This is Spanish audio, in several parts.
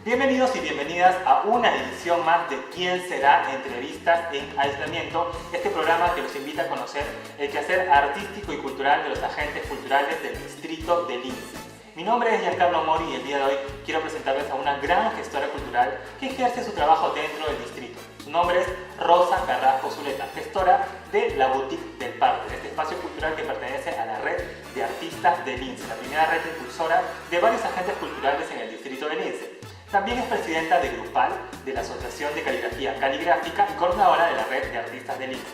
Bienvenidos y bienvenidas a una edición más de ¿Quién será? Entrevistas en aislamiento, este programa que los invita a conocer el quehacer artístico y cultural de los agentes culturales del distrito de Lince. Mi nombre es Giancarlo Mori y el día de hoy quiero presentarles a una gran gestora cultural que ejerce su trabajo dentro del distrito. Su nombre es Rosa Carrasco Zuleta, gestora de la Boutique del Parque, este espacio cultural que pertenece a la red de artistas de Lince, la primera red impulsora de varios agentes culturales en el distrito de Lince. También es presidenta de Grupal, de la Asociación de Caligrafía Caligráfica y coordinadora de la red de artistas de Lince.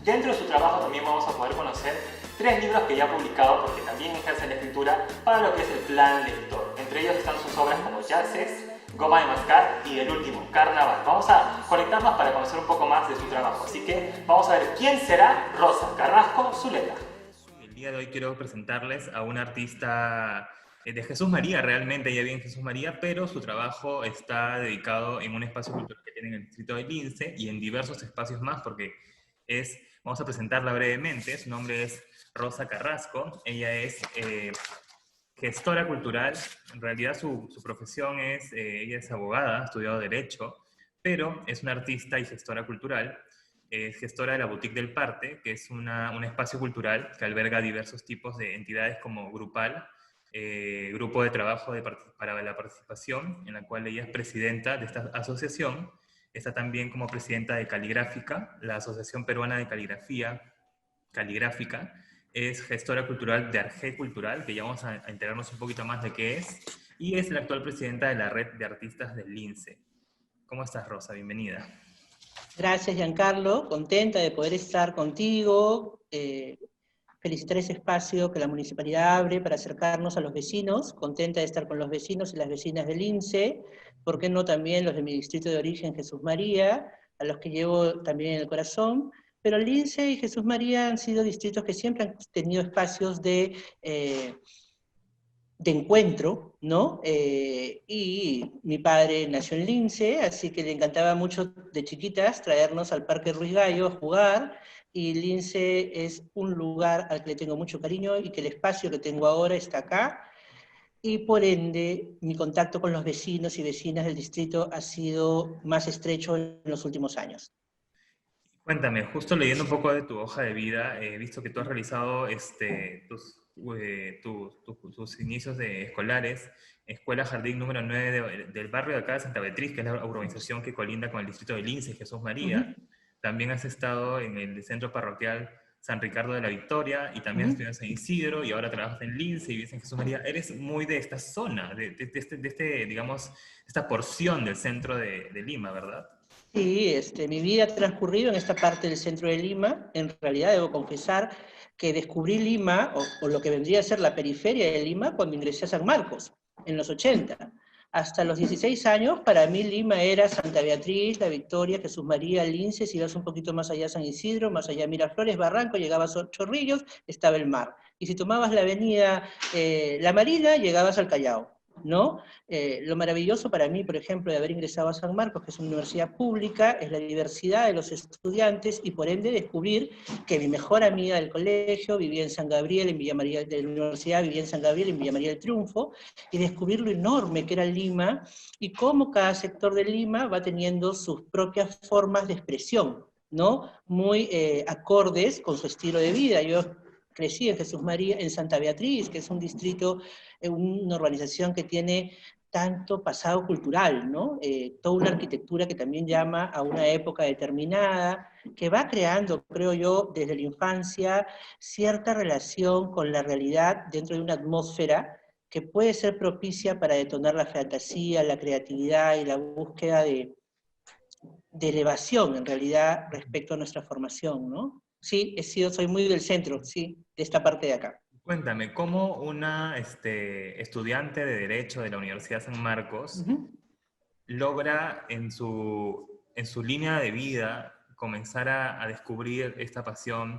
Dentro de su trabajo también vamos a poder conocer 3 libros que ya ha publicado porque también ejerce la escritura para lo que es el plan lector. Entre ellos están sus obras como Jazzes, Goma de Mascar y el último, Carnaval. Vamos a conectarnos para conocer un poco más de su trabajo. Así que vamos a ver quién será Rosa Carrasco Zuleta. El día de hoy quiero presentarles a un artista de Jesús María, realmente ella vive en Jesús María, pero su trabajo está dedicado en un espacio cultural que tiene en el distrito de Lince y en diversos espacios más, porque vamos a presentarla brevemente. Su nombre es Rosa Carrasco, ella es gestora cultural. En realidad su profesión ella es abogada, ha estudiado Derecho, pero es una artista y gestora cultural. Es gestora de la Boutique del Parque, que es un espacio cultural que alberga diversos tipos de entidades como Grupal, grupo de trabajo para la participación, en la cual ella es presidenta de esta asociación. Está también como presidenta de Caligráfica, la Asociación Peruana de Caligrafía Caligráfica. Es gestora cultural de Arge Cultural, que ya vamos a enterarnos un poquito más de qué es, y es la actual presidenta de la Red de Artistas del Lince. ¿Cómo estás, Rosa? Bienvenida. Gracias, Giancarlo. Contenta de poder estar contigo. Felicitar ese espacio que la municipalidad abre para acercarnos a los vecinos. Contenta de estar con los vecinos y las vecinas del Lince. ¿Por qué no también los de mi distrito de origen, Jesús María, a los que llevo también en el corazón? Pero Lince y Jesús María han sido distritos que siempre han tenido espacios de encuentro, ¿no? Y mi padre nació en Lince, así que le encantaba mucho de chiquitas traernos al Parque Ruiz Gallo a jugar, y Lince es un lugar al que le tengo mucho cariño y que el espacio que tengo ahora está acá, y por ende mi contacto con los vecinos y vecinas del distrito ha sido más estrecho en los últimos años. Cuéntame, justo leyendo un poco de tu hoja de vida, he visto que tú has realizado tus inicios escolares, Escuela Jardín número 9 del barrio de acá de Santa Beatriz, que es la urbanización que colinda con el distrito de Lince, Jesús María. También has estado en el centro parroquial San Ricardo de la Victoria, y también has estudiado en San Isidro, y ahora trabajas en Lince y vives en Jesús María. Eres muy de esta zona, digamos, esta porción del centro de Lima, ¿verdad? Sí, mi vida ha transcurrido en esta parte del centro de Lima. En realidad debo confesar que descubrí Lima, o lo que vendría a ser la periferia de Lima, cuando ingresé a San Marcos, en los 80. Hasta los 16 años, para mí Lima era Santa Beatriz, La Victoria, Jesús María, Lince. Si ibas un poquito más allá, San Isidro, más allá Miraflores, Barranco, llegabas a Chorrillos, estaba el mar. Y si tomabas la avenida La Marina, llegabas al Callao, ¿no? Lo maravilloso para mí, por ejemplo, de haber ingresado a San Marcos, que es una universidad pública, es la diversidad de los estudiantes, y por ende descubrir que mi mejor amiga del colegio vivía en San Gabriel, en Villa María de la universidad, vivía en San Gabriel, en Villa María del Triunfo, y descubrir lo enorme que era Lima, y cómo cada sector de Lima va teniendo sus propias formas de expresión, ¿no? Muy acordes con su estilo de vida. Yo crecí en Jesús María, en Santa Beatriz, que es un distrito, una urbanización que tiene tanto pasado cultural, ¿no? Toda una arquitectura que también llama a una época determinada, que va creando, creo yo, desde la infancia, cierta relación con la realidad dentro de una atmósfera que puede ser propicia para detonar la fantasía, la creatividad y la búsqueda de elevación, en realidad, respecto a nuestra formación, ¿no? Sí, soy muy del centro, sí, de esta parte de acá. Cuéntame, ¿cómo una estudiante de Derecho de la Universidad San Marcos logra en su línea de vida comenzar a descubrir esta pasión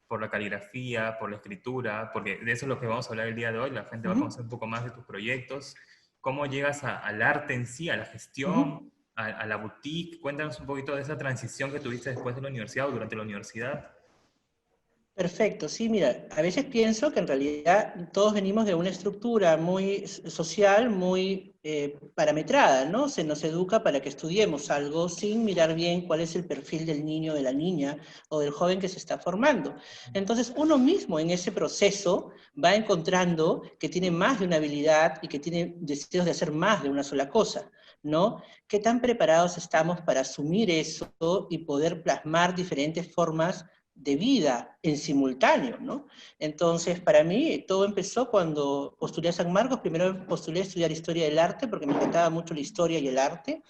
por la caligrafía, por la escritura? Porque de eso es lo que vamos a hablar el día de hoy. La gente va a conocer un poco más de tus proyectos. ¿Cómo llegas al arte en sí, a la gestión, a la boutique? Cuéntanos un poquito de esa transición que tuviste después de la universidad o durante la universidad. Perfecto, sí, mira, a veces pienso que en realidad todos venimos de una estructura muy social, muy parametrada, ¿no? Se nos educa para que estudiemos algo sin mirar bien cuál es el perfil del niño, de la niña o del joven que se está formando. Entonces, uno mismo en ese proceso va encontrando que tiene más de una habilidad y que tiene deseos de hacer más de una sola cosa, ¿no? ¿Qué tan preparados estamos para asumir eso y poder plasmar diferentes formas de vida en simultáneo, ¿no? Entonces, para mí, todo empezó cuando postulé a San Marcos. Primero postulé a estudiar Historia del Arte, porque me encantaba mucho la historia y el arte.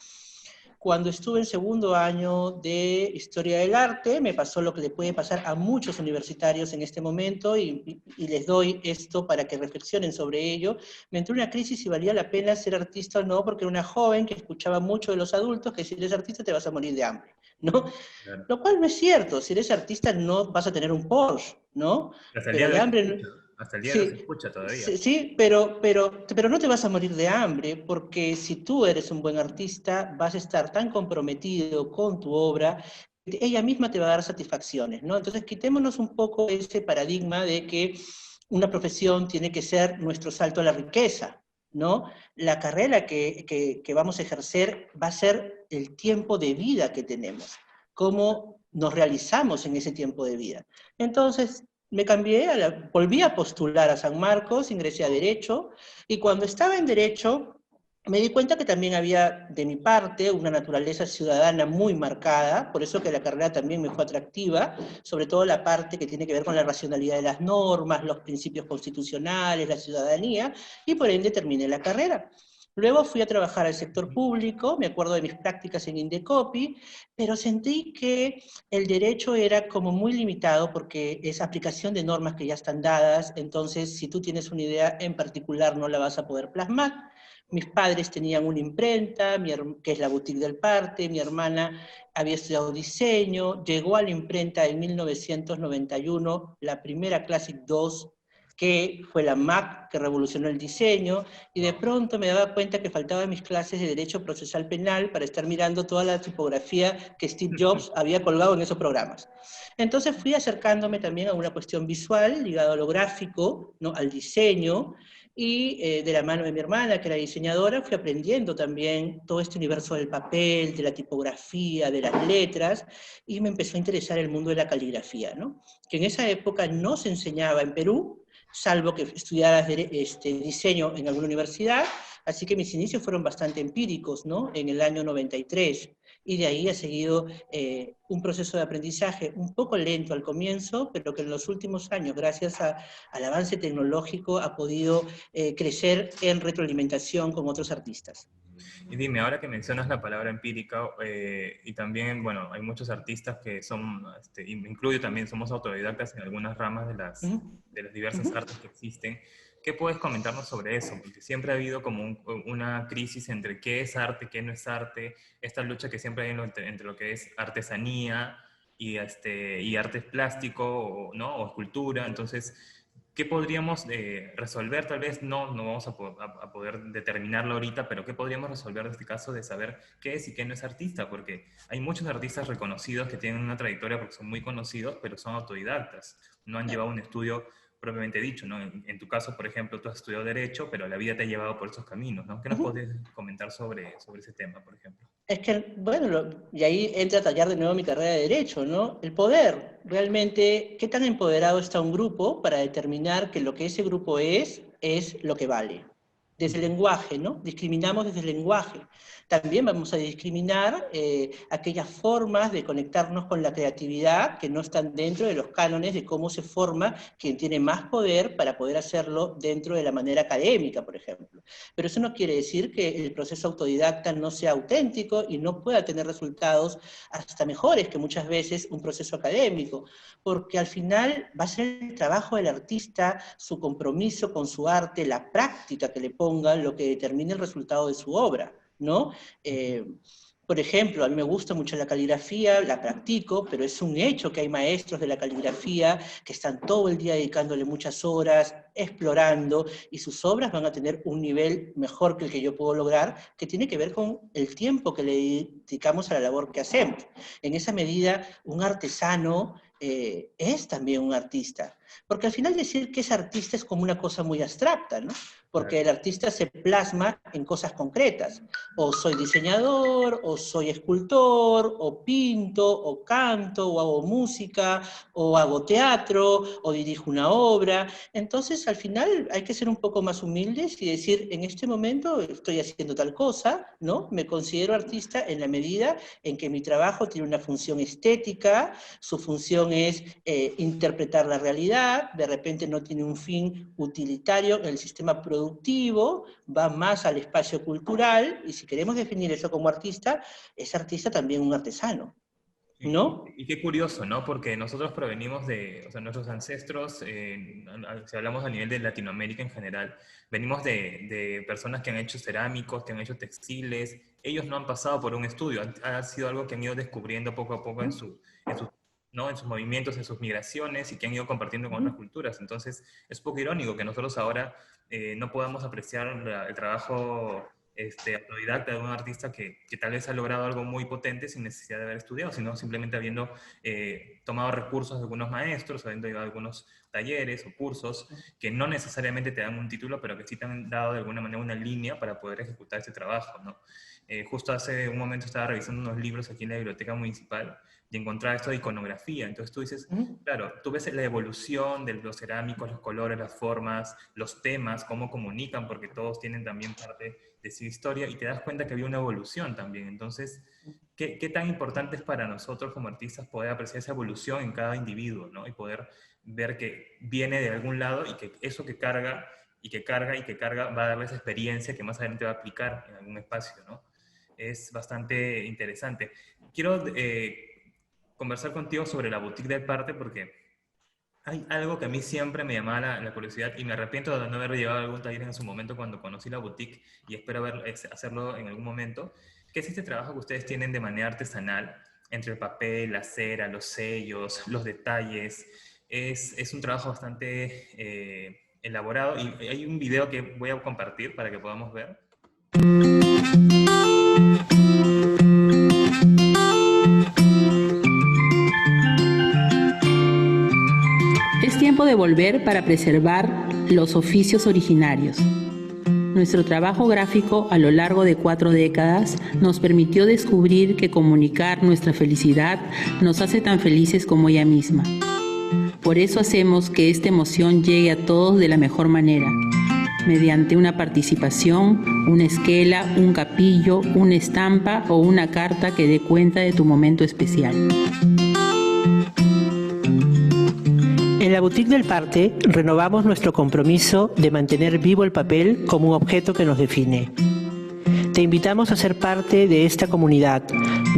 Cuando estuve en segundo año de Historia del Arte, me pasó lo que le puede pasar a muchos universitarios en este momento, y les doy esto para que reflexionen sobre ello. Me entró una crisis si valía la pena ser artista o no, porque era una joven que escuchaba mucho de los adultos que si eres artista te vas a morir de hambre, ¿no? Claro. Lo cual no es cierto. Si eres artista no vas a tener un Porsche, ¿no? Hasta el día Pero de de hoy se hambre, escucha, hasta el día de hoy se sí, escucha todavía. sí, sí, pero no te vas a morir de hambre, porque si tú eres un buen artista, vas a estar tan comprometido con tu obra, que ella misma te va a dar satisfacciones, ¿no? Entonces quitémonos un poco ese paradigma de que una profesión tiene que ser nuestro salto a la riqueza, ¿no? La carrera que vamos a ejercer va a ser el tiempo de vida que tenemos, cómo nos realizamos en ese tiempo de vida. Entonces, me cambié, volví a postular a San Marcos, ingresé a Derecho, y cuando estaba en Derecho, me di cuenta que también había de mi parte una naturaleza ciudadana muy marcada, por eso que la carrera también me fue atractiva, sobre todo la parte que tiene que ver con la racionalidad de las normas, los principios constitucionales, la ciudadanía, y por ende terminé la carrera. Luego fui a trabajar al sector público, me acuerdo de mis prácticas en Indecopi, pero sentí que el derecho era como muy limitado porque es aplicación de normas que ya están dadas, entonces si tú tienes una idea en particular no la vas a poder plasmar. Mis padres tenían una imprenta, que es la Boutique del Parte, mi hermana había estudiado diseño, llegó a la imprenta en 1991, la primera Classic 2, que fue la Mac que revolucionó el diseño, y de pronto me daba cuenta que faltaban mis clases de Derecho Procesal Penal para estar mirando toda la tipografía que Steve Jobs había colgado en esos programas. Entonces fui acercándome también a una cuestión visual, ligada a lo gráfico, ¿no? Al diseño, y de la mano de mi hermana, que era diseñadora, fui aprendiendo también todo este universo del papel, de la tipografía, de las letras, y me empezó a interesar el mundo de la caligrafía, ¿no? Que en esa época no se enseñaba en Perú, salvo que estudiaras diseño en alguna universidad, así que mis inicios fueron bastante empíricos, ¿no? En el año 93, y de ahí ha seguido un proceso de aprendizaje un poco lento al comienzo, pero que en los últimos años, gracias al avance tecnológico, ha podido crecer en retroalimentación con otros artistas. Y dime, ahora que mencionas la palabra empírica, y también, bueno, hay muchos artistas que son, y me incluyo también, somos autodidactas en algunas ramas de las diversas artes que existen. ¿Qué puedes comentarnos sobre eso? Porque siempre ha habido como una crisis entre qué es arte, qué no es arte, esta lucha que siempre hay entre lo que es artesanía y arte plástico, ¿no? O escultura. Entonces, ¿qué podríamos resolver? Tal vez no vamos a poder determinarlo ahorita, pero ¿qué podríamos resolver en este caso de saber qué es y qué no es artista? Porque hay muchos artistas reconocidos que tienen una trayectoria porque son muy conocidos, pero son autodidactas. No han llevado un estudio propiamente dicho, ¿no? En tu caso, por ejemplo, tú has estudiado Derecho, pero la vida te ha llevado por esos caminos, ¿no? ¿Qué nos podrías comentar sobre ese tema, por ejemplo? Es que, bueno, y ahí entra a tallar de nuevo mi carrera de Derecho, ¿no? El poder, realmente, ¿qué tan empoderado está un grupo para determinar que lo que ese grupo es lo que vale? Desde el lenguaje, ¿no? Discriminamos desde el lenguaje. También vamos a discriminar aquellas formas de conectarnos con la creatividad que no están dentro de los cánones de cómo se forma quien tiene más poder para poder hacerlo dentro de la manera académica, por ejemplo. Pero eso no quiere decir que el proceso autodidacta no sea auténtico y no pueda tener resultados hasta mejores que muchas veces un proceso académico, porque al final va a ser el trabajo del artista, su compromiso con su arte, la práctica que le ponga, lo que determine el resultado de su obra, ¿no? Por ejemplo, a mí me gusta mucho la caligrafía, la practico, pero es un hecho que hay maestros de la caligrafía que están todo el día dedicándole muchas horas, explorando, y sus obras van a tener un nivel mejor que el que yo puedo lograr, que tiene que ver con el tiempo que le dedicamos a la labor que hacemos. En esa medida, un artesano es también un artista. Porque al final decir que es artista es como una cosa muy abstracta, ¿no? Porque el artista se plasma en cosas concretas. O soy diseñador, o soy escultor, o pinto, o canto, o hago música, o hago teatro, o dirijo una obra. Entonces, al final hay que ser un poco más humildes y decir, en este momento estoy haciendo tal cosa, ¿no? Me considero artista en la medida en que mi trabajo tiene una función estética, su función es interpretar la realidad, de repente no tiene un fin utilitario en el sistema productivo, va más al espacio cultural, y si queremos definir eso como artista, es artista también un artesano, ¿no? Y qué curioso, ¿no? Porque nosotros provenimos de, o sea, nuestros ancestros, si hablamos a nivel de Latinoamérica en general, venimos de personas que han hecho cerámicos, que han hecho textiles. Ellos no han pasado por un estudio, ha sido algo que han ido descubriendo poco a poco ¿no? en sus movimientos, en sus migraciones, y que han ido compartiendo con otras culturas. Entonces, es un poco irónico que nosotros ahora no podamos apreciar el trabajo autodidacta de un artista que tal vez ha logrado algo muy potente sin necesidad de haber estudiado, sino simplemente habiendo tomado recursos de algunos maestros, habiendo ido a algunos talleres o cursos que no necesariamente te dan un título, pero que sí te han dado de alguna manera una línea para poder ejecutar ese trabajo, ¿no? Justo hace un momento estaba revisando unos libros aquí en la biblioteca municipal y encontrar esto de iconografía. Entonces tú dices, claro, tú ves la evolución de los cerámicos, los colores, las formas, los temas, cómo comunican, porque todos tienen también parte de su historia, y te das cuenta que había una evolución también. Entonces, ¿qué tan importante es para nosotros como artistas poder apreciar esa evolución en cada individuo, ¿no? Y poder ver que viene de algún lado y que eso que carga y que carga y que carga va a darle esa experiencia que más adelante va a aplicar en algún espacio, ¿no? Es bastante interesante. Quiero conversar contigo sobre la boutique del Parte, porque hay algo que a mí siempre me llamaba la curiosidad, y me arrepiento de no haber llevado a algún taller en su momento cuando conocí la boutique, y espero hacerlo en algún momento, que es este trabajo que ustedes tienen de manera artesanal, entre el papel, la cera, los sellos, los detalles. Es un trabajo bastante elaborado, y hay un video que voy a compartir para que podamos ver. Es tiempo de volver para preservar los oficios originarios. Nuestro trabajo gráfico a lo largo de 4 décadas nos permitió descubrir que comunicar nuestra felicidad nos hace tan felices como ella misma. Por eso hacemos que esta emoción llegue a todos de la mejor manera, mediante una participación, una esquela, un capillo, una estampa o una carta que dé cuenta de tu momento especial. En la Boutique del Parte renovamos nuestro compromiso de mantener vivo el papel como un objeto que nos define. Te invitamos a ser parte de esta comunidad,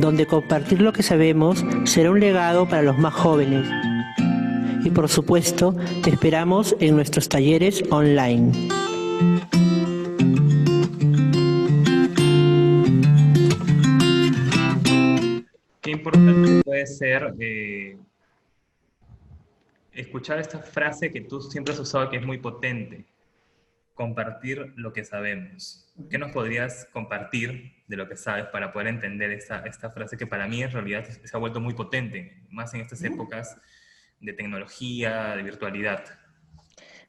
donde compartir lo que sabemos será un legado para los más jóvenes. Y por supuesto, te esperamos en nuestros talleres online. Qué importante puede ser escuchar esta frase que tú siempre has usado, que es muy potente: compartir lo que sabemos. ¿Qué nos podrías compartir de lo que sabes para poder entender esta frase, que para mí en realidad se ha vuelto muy potente, más en estas épocas de tecnología, de virtualidad?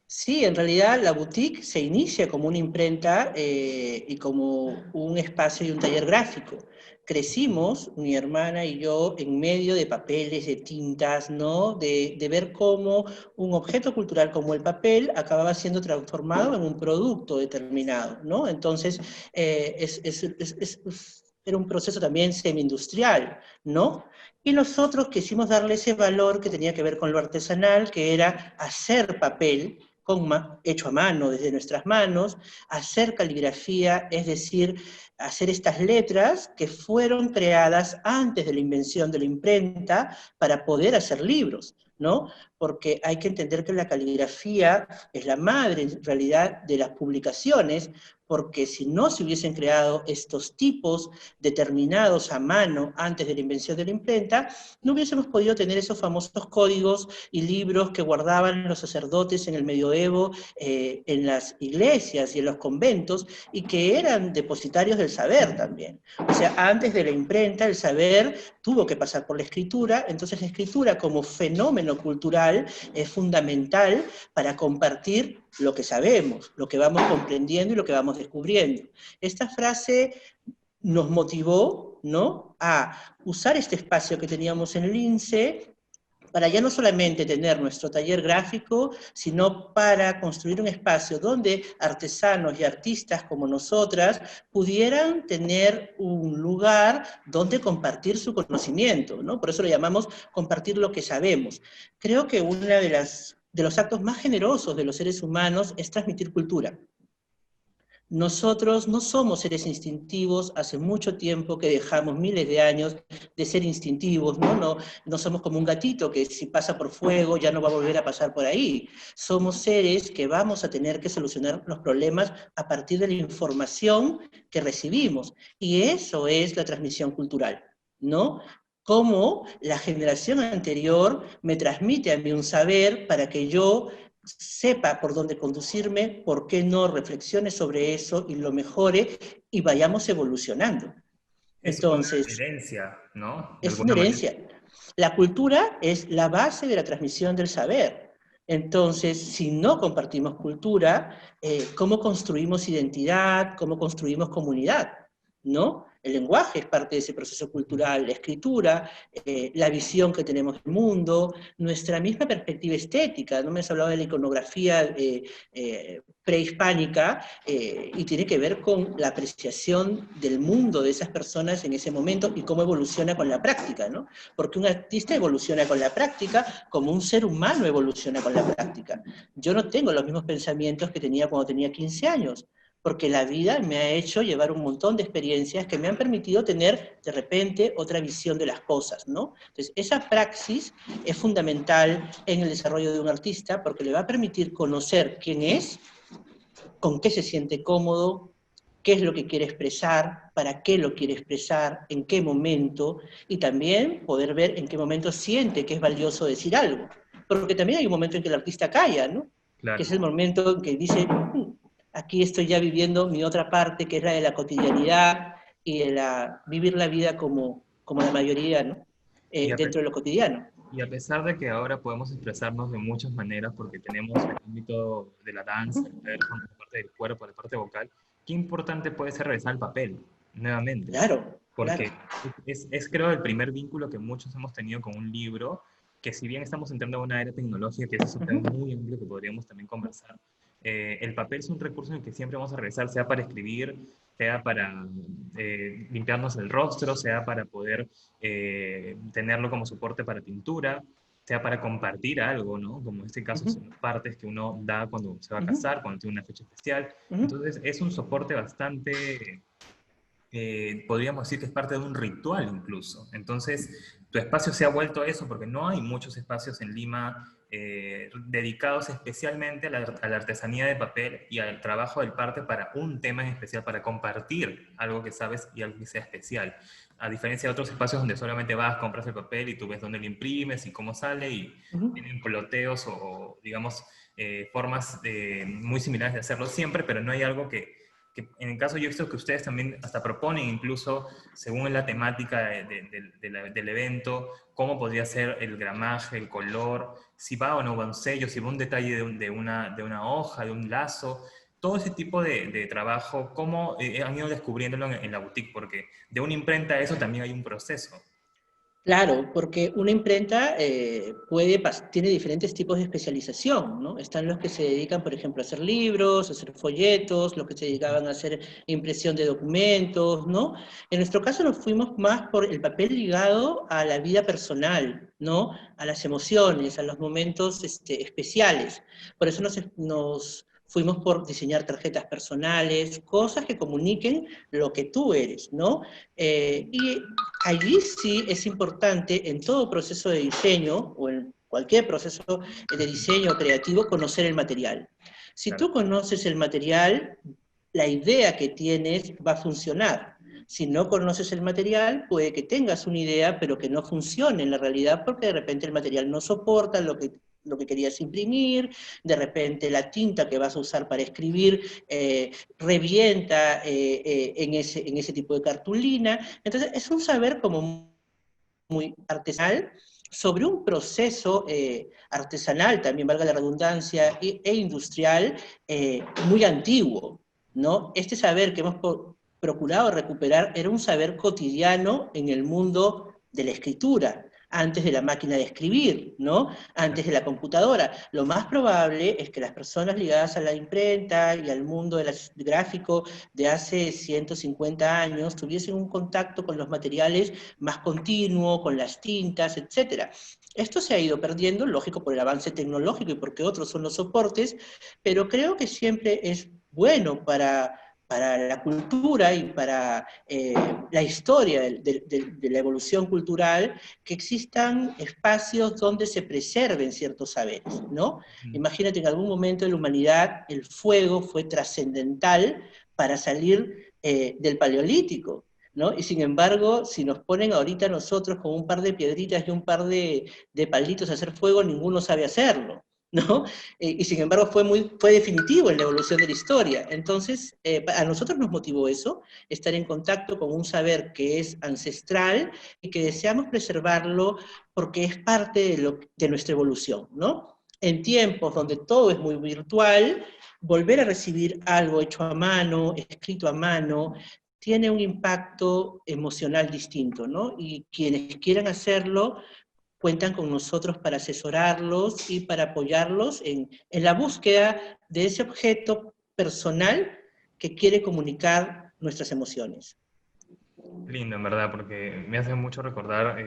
Sí, en realidad la boutique se inicia como una imprenta y como un espacio y un taller gráfico. Crecimos, mi hermana y yo, en medio de papeles, de tintas, ¿no? De ver cómo un objeto cultural como el papel acababa siendo transformado en un producto determinado, ¿no? Entonces, era un proceso también semi-industrial, ¿no? Y nosotros quisimos darle ese valor que tenía que ver con lo artesanal, que era hacer papel, hecho a mano, desde nuestras manos, hacer caligrafía, es decir, hacer estas letras que fueron creadas antes de la invención de la imprenta para poder hacer libros, ¿no? porque hay que entender que la caligrafía es la madre, en realidad, de las publicaciones, porque si no se hubiesen creado estos tipos determinados a mano antes de la invención de la imprenta, no hubiésemos podido tener esos famosos códigos y libros que guardaban los sacerdotes en el medioevo, en las iglesias y en los conventos, y que eran depositarios del saber también. O sea, antes de la imprenta, el saber tuvo que pasar por la escritura, entonces la escritura como fenómeno cultural es fundamental para compartir lo que sabemos, lo que vamos comprendiendo y lo que vamos descubriendo. Esta frase nos motivó, ¿no?, a usar este espacio que teníamos en el INSE para ya no solamente tener nuestro taller gráfico, sino para construir un espacio donde artesanos y artistas como nosotras pudieran tener un lugar donde compartir su conocimiento, ¿no? Por eso lo llamamos compartir lo que sabemos. Creo que uno de los actos más generosos de los seres humanos es transmitir cultura. Nosotros no somos seres instintivos, hace mucho tiempo que dejamos miles de años de ser instintivos, ¿no? No somos como un gatito que si pasa por fuego ya no va a volver a pasar por ahí. Somos seres que vamos a tener que solucionar los problemas a partir de la información que recibimos. Y eso es la transmisión cultural, ¿no? Cómo la generación anterior me transmite a mí un saber para que yo sepa por dónde conducirme, por qué no reflexione sobre eso y lo mejore y vayamos evolucionando. Entonces, es una herencia, ¿no? Es una herencia. La cultura es la base de la transmisión del saber. Entonces, si no compartimos cultura, ¿cómo construimos identidad? ¿Cómo construimos comunidad? ¿No? El lenguaje es parte de ese proceso cultural, la escritura, la visión que tenemos del mundo, nuestra misma perspectiva estética. No me has hablado de la iconografía prehispánica, y tiene que ver con la apreciación del mundo de esas personas en ese momento y cómo evoluciona con la práctica, ¿no? Porque un artista evoluciona con la práctica como un ser humano evoluciona con la práctica. Yo no tengo los mismos pensamientos que tenía cuando tenía 15 años, porque la vida me ha hecho llevar un montón de experiencias que me han permitido tener, de repente, otra visión de las cosas, ¿no? Entonces, esa praxis es fundamental en el desarrollo de un artista, porque le va a permitir conocer quién es, con qué se siente cómodo, qué es lo que quiere expresar, para qué lo quiere expresar, en qué momento, y también poder ver en qué momento siente que es valioso decir algo. Porque también hay un momento en que el artista calla, ¿no? Claro. Que es el momento en que dice, aquí estoy ya viviendo mi otra parte, que es la de la cotidianidad y de vivir la vida como la mayoría, ¿no? Dentro de lo cotidiano. Y a pesar de que ahora podemos expresarnos de muchas maneras, porque tenemos el ámbito de la danza, la parte del cuerpo, la parte vocal, qué importante puede ser revisar el papel, nuevamente. Claro. Porque es creo el primer vínculo que muchos hemos tenido con un libro, que si bien estamos entrando a una era tecnológica, que es un tema muy amplio que podríamos también conversar, el papel es un recurso en el que siempre vamos a regresar, sea para escribir, sea para limpiarnos el rostro, sea para poder tenerlo como soporte para pintura, sea para compartir algo, ¿no? Como en este caso son partes que uno da cuando se va a casar, cuando tiene una fecha especial. Entonces es un soporte bastante, podríamos decir que es parte de un ritual incluso. Entonces tu espacio se ha vuelto a eso, porque no hay muchos espacios en Lima dedicados especialmente a la artesanía de papel y al trabajo del parte para un tema en especial, para compartir algo que sabes y algo que sea especial. A diferencia de otros espacios donde solamente vas, compras el papel y tú ves dónde lo imprimes y cómo sale y tienen ploteos o digamos, formas muy similares de hacerlo siempre, pero no hay algo que en el caso yo he visto que ustedes también hasta proponen incluso, según la temática del evento, cómo podría ser el gramaje, el color, si va o no va un sello, si va un detalle de una hoja, de un lazo, todo ese tipo de trabajo, cómo han ido descubriéndolo en la boutique, porque de una imprenta a eso también hay un proceso. Claro, porque una imprenta tiene diferentes tipos de especialización, ¿no? Están los que se dedican, por ejemplo, a hacer libros, a hacer folletos, los que se dedicaban a hacer impresión de documentos, ¿no? En nuestro caso nos fuimos más por el papel ligado a la vida personal, ¿no? A las emociones, a los momentos especiales. Por eso nos fuimos por diseñar tarjetas personales, cosas que comuniquen lo que tú eres, ¿no? Y allí sí es importante, en todo proceso de diseño, o en cualquier proceso de diseño creativo, conocer el material. Si tú conoces el material, la idea que tienes va a funcionar. Si no conoces el material, puede que tengas una idea, pero que no funcione en la realidad, porque de repente el material no soporta lo que querías imprimir, de repente la tinta que vas a usar para escribir revienta en ese tipo de cartulina. Entonces es un saber como muy artesanal, sobre un proceso artesanal, también valga la redundancia, e industrial muy antiguo, ¿no? Este saber que hemos procurado recuperar era un saber cotidiano en el mundo de la escritura, antes de la máquina de escribir, ¿no? Antes de la computadora. Lo más probable es que las personas ligadas a la imprenta y al mundo del gráfico de hace 150 años tuviesen un contacto con los materiales más continuo, con las tintas, etc. Esto se ha ido perdiendo, lógico, por el avance tecnológico y porque otros son los soportes, pero creo que siempre es bueno para la cultura y para la historia de la evolución cultural, que existan espacios donde se preserven ciertos saberes, ¿no? Imagínate, en algún momento de la humanidad el fuego fue trascendental para salir del Paleolítico, ¿no? Y sin embargo, si nos ponen ahorita nosotros con un par de piedritas y un par de palitos a hacer fuego, ninguno sabe hacerlo, ¿no? Y sin embargo fue definitivo en la evolución de la historia. Entonces, a nosotros nos motivó eso, estar en contacto con un saber que es ancestral y que deseamos preservarlo porque es parte de nuestra evolución, ¿no? En tiempos donde todo es muy virtual, volver a recibir algo hecho a mano, escrito a mano, tiene un impacto emocional distinto, ¿no? Y quienes quieran hacerlo, cuentan con nosotros para asesorarlos y para apoyarlos en la búsqueda de ese objeto personal que quiere comunicar nuestras emociones. Lindo, en verdad, porque me hace mucho recordar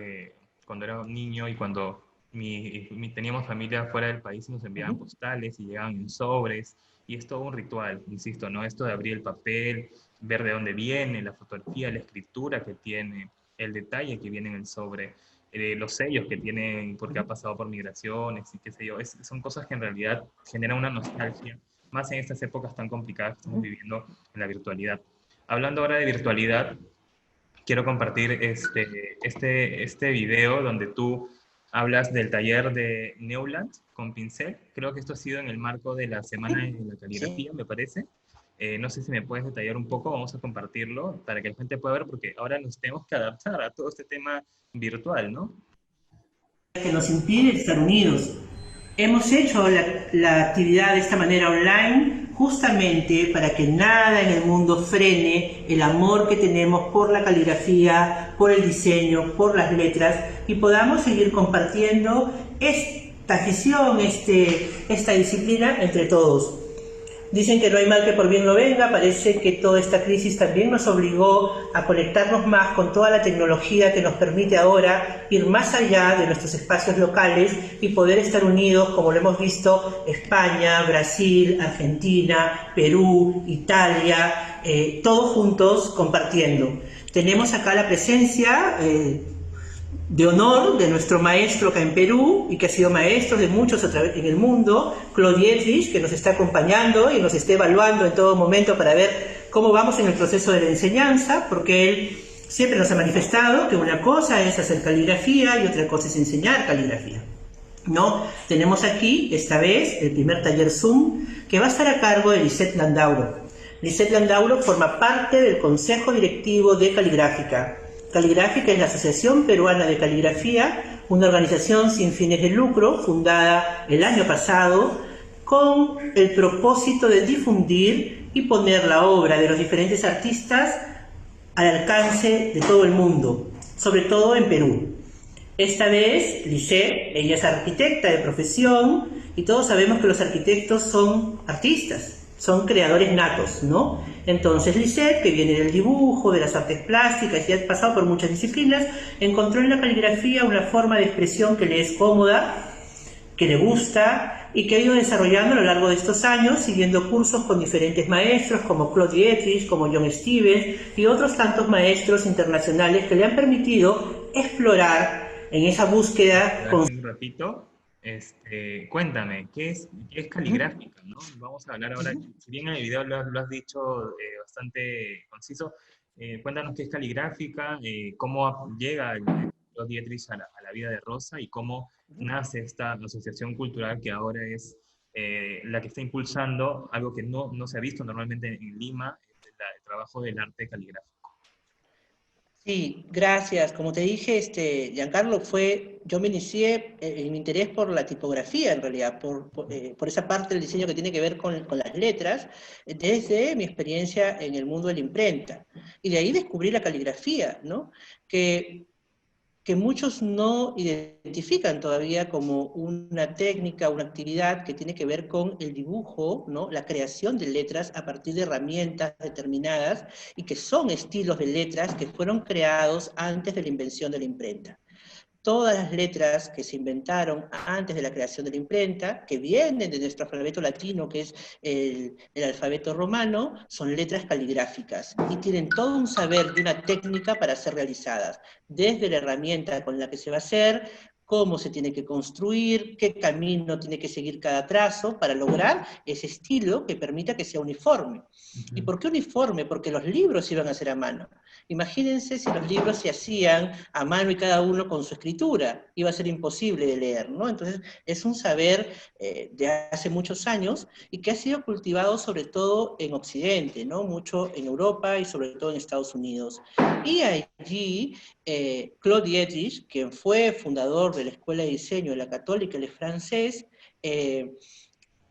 cuando era un niño y cuando teníamos familia fuera del país y nos enviaban postales y llegaban en sobres, y es todo un ritual, insisto, ¿no? Esto de abrir el papel, ver de dónde viene, la fotografía, la escritura que tiene, el detalle que viene en el sobre, los sellos que tienen porque ha pasado por migraciones y qué sé yo, son cosas que en realidad generan una nostalgia, más en estas épocas tan complicadas que estamos viviendo en la virtualidad. Hablando ahora de virtualidad, quiero compartir este video donde tú hablas del taller de Neuland con pincel. Creo que esto ha sido en el marco de la Semana de la Caligrafía, me parece. No sé si me puedes detallar un poco, vamos a compartirlo para que la gente pueda ver, porque ahora nos tenemos que adaptar a todo este tema virtual, ¿no? Que nos impide estar unidos. Hemos hecho la actividad de esta manera online justamente para que nada en el mundo frene el amor que tenemos por la caligrafía, por el diseño, por las letras, y podamos seguir compartiendo esta afición, esta disciplina entre todos. Dicen que no hay mal que por bien no venga. Parece que toda esta crisis también nos obligó a conectarnos más con toda la tecnología que nos permite ahora ir más allá de nuestros espacios locales y poder estar unidos, como lo hemos visto, España, Brasil, Argentina, Perú, Italia, todos juntos compartiendo. Tenemos acá la presencia de honor de nuestro maestro acá en Perú y que ha sido maestro de muchos en el mundo, Claude Dietrich, que nos está acompañando y nos está evaluando en todo momento para ver cómo vamos en el proceso de la enseñanza, porque él siempre nos ha manifestado que una cosa es hacer caligrafía y otra cosa es enseñar caligrafía, ¿no? Tenemos aquí, esta vez, el primer taller Zoom, que va a estar a cargo de Lisette Landauro. Lisette Landauro forma parte del Consejo Directivo de Caligráfica. Caligráfica es la Asociación Peruana de Caligrafía, una organización sin fines de lucro fundada el año pasado con el propósito de difundir y poner la obra de los diferentes artistas al alcance de todo el mundo, sobre todo en Perú. Esta vez, Lisette, ella es arquitecta de profesión y todos sabemos que los arquitectos son artistas, son creadores natos, ¿no? Entonces Lisette, que viene del dibujo, de las artes plásticas y ha pasado por muchas disciplinas, encontró en la caligrafía una forma de expresión que le es cómoda, que le gusta y que ha ido desarrollando a lo largo de estos años, siguiendo cursos con diferentes maestros como Claude Dietrich, como John Stevens y otros tantos maestros internacionales que le han permitido explorar en esa búsqueda. Un ratito. Cuéntame, ¿qué es caligráfica, ¿no? Vamos a hablar ahora, si bien en el video lo has dicho bastante conciso, cuéntanos qué es caligráfica, cómo llega Claude Dietrich a la vida de Rosa y cómo nace esta asociación cultural que ahora es la que está impulsando algo que no se ha visto normalmente en Lima, el trabajo del arte caligráfico. Sí, gracias. Como te dije, Giancarlo, yo me inicié en mi interés por la tipografía, en realidad, por esa parte del diseño que tiene que ver con las letras, desde mi experiencia en el mundo de la imprenta. Y de ahí descubrí la caligrafía, ¿no? Que muchos no identifican todavía como una técnica, una actividad que tiene que ver con el dibujo, ¿no? La creación de letras a partir de herramientas determinadas y que son estilos de letras que fueron creados antes de la invención de la imprenta. Todas las letras que se inventaron antes de la creación de la imprenta, que vienen de nuestro alfabeto latino, que es el alfabeto romano, son letras caligráficas y tienen todo un saber y una técnica para ser realizadas, desde la herramienta con la que se va a hacer, cómo se tiene que construir, qué camino tiene que seguir cada trazo para lograr ese estilo que permita que sea uniforme. ¿Y por qué uniforme? Porque los libros iban a ser a mano. Imagínense si los libros se hacían a mano y cada uno con su escritura, iba a ser imposible de leer, ¿no? Entonces es un saber de hace muchos años y que ha sido cultivado sobre todo en Occidente, ¿no? Mucho en Europa y sobre todo en Estados Unidos. Y allí Claude Dietrich, quien fue fundador de la Escuela de Diseño de la Católica, él es francés,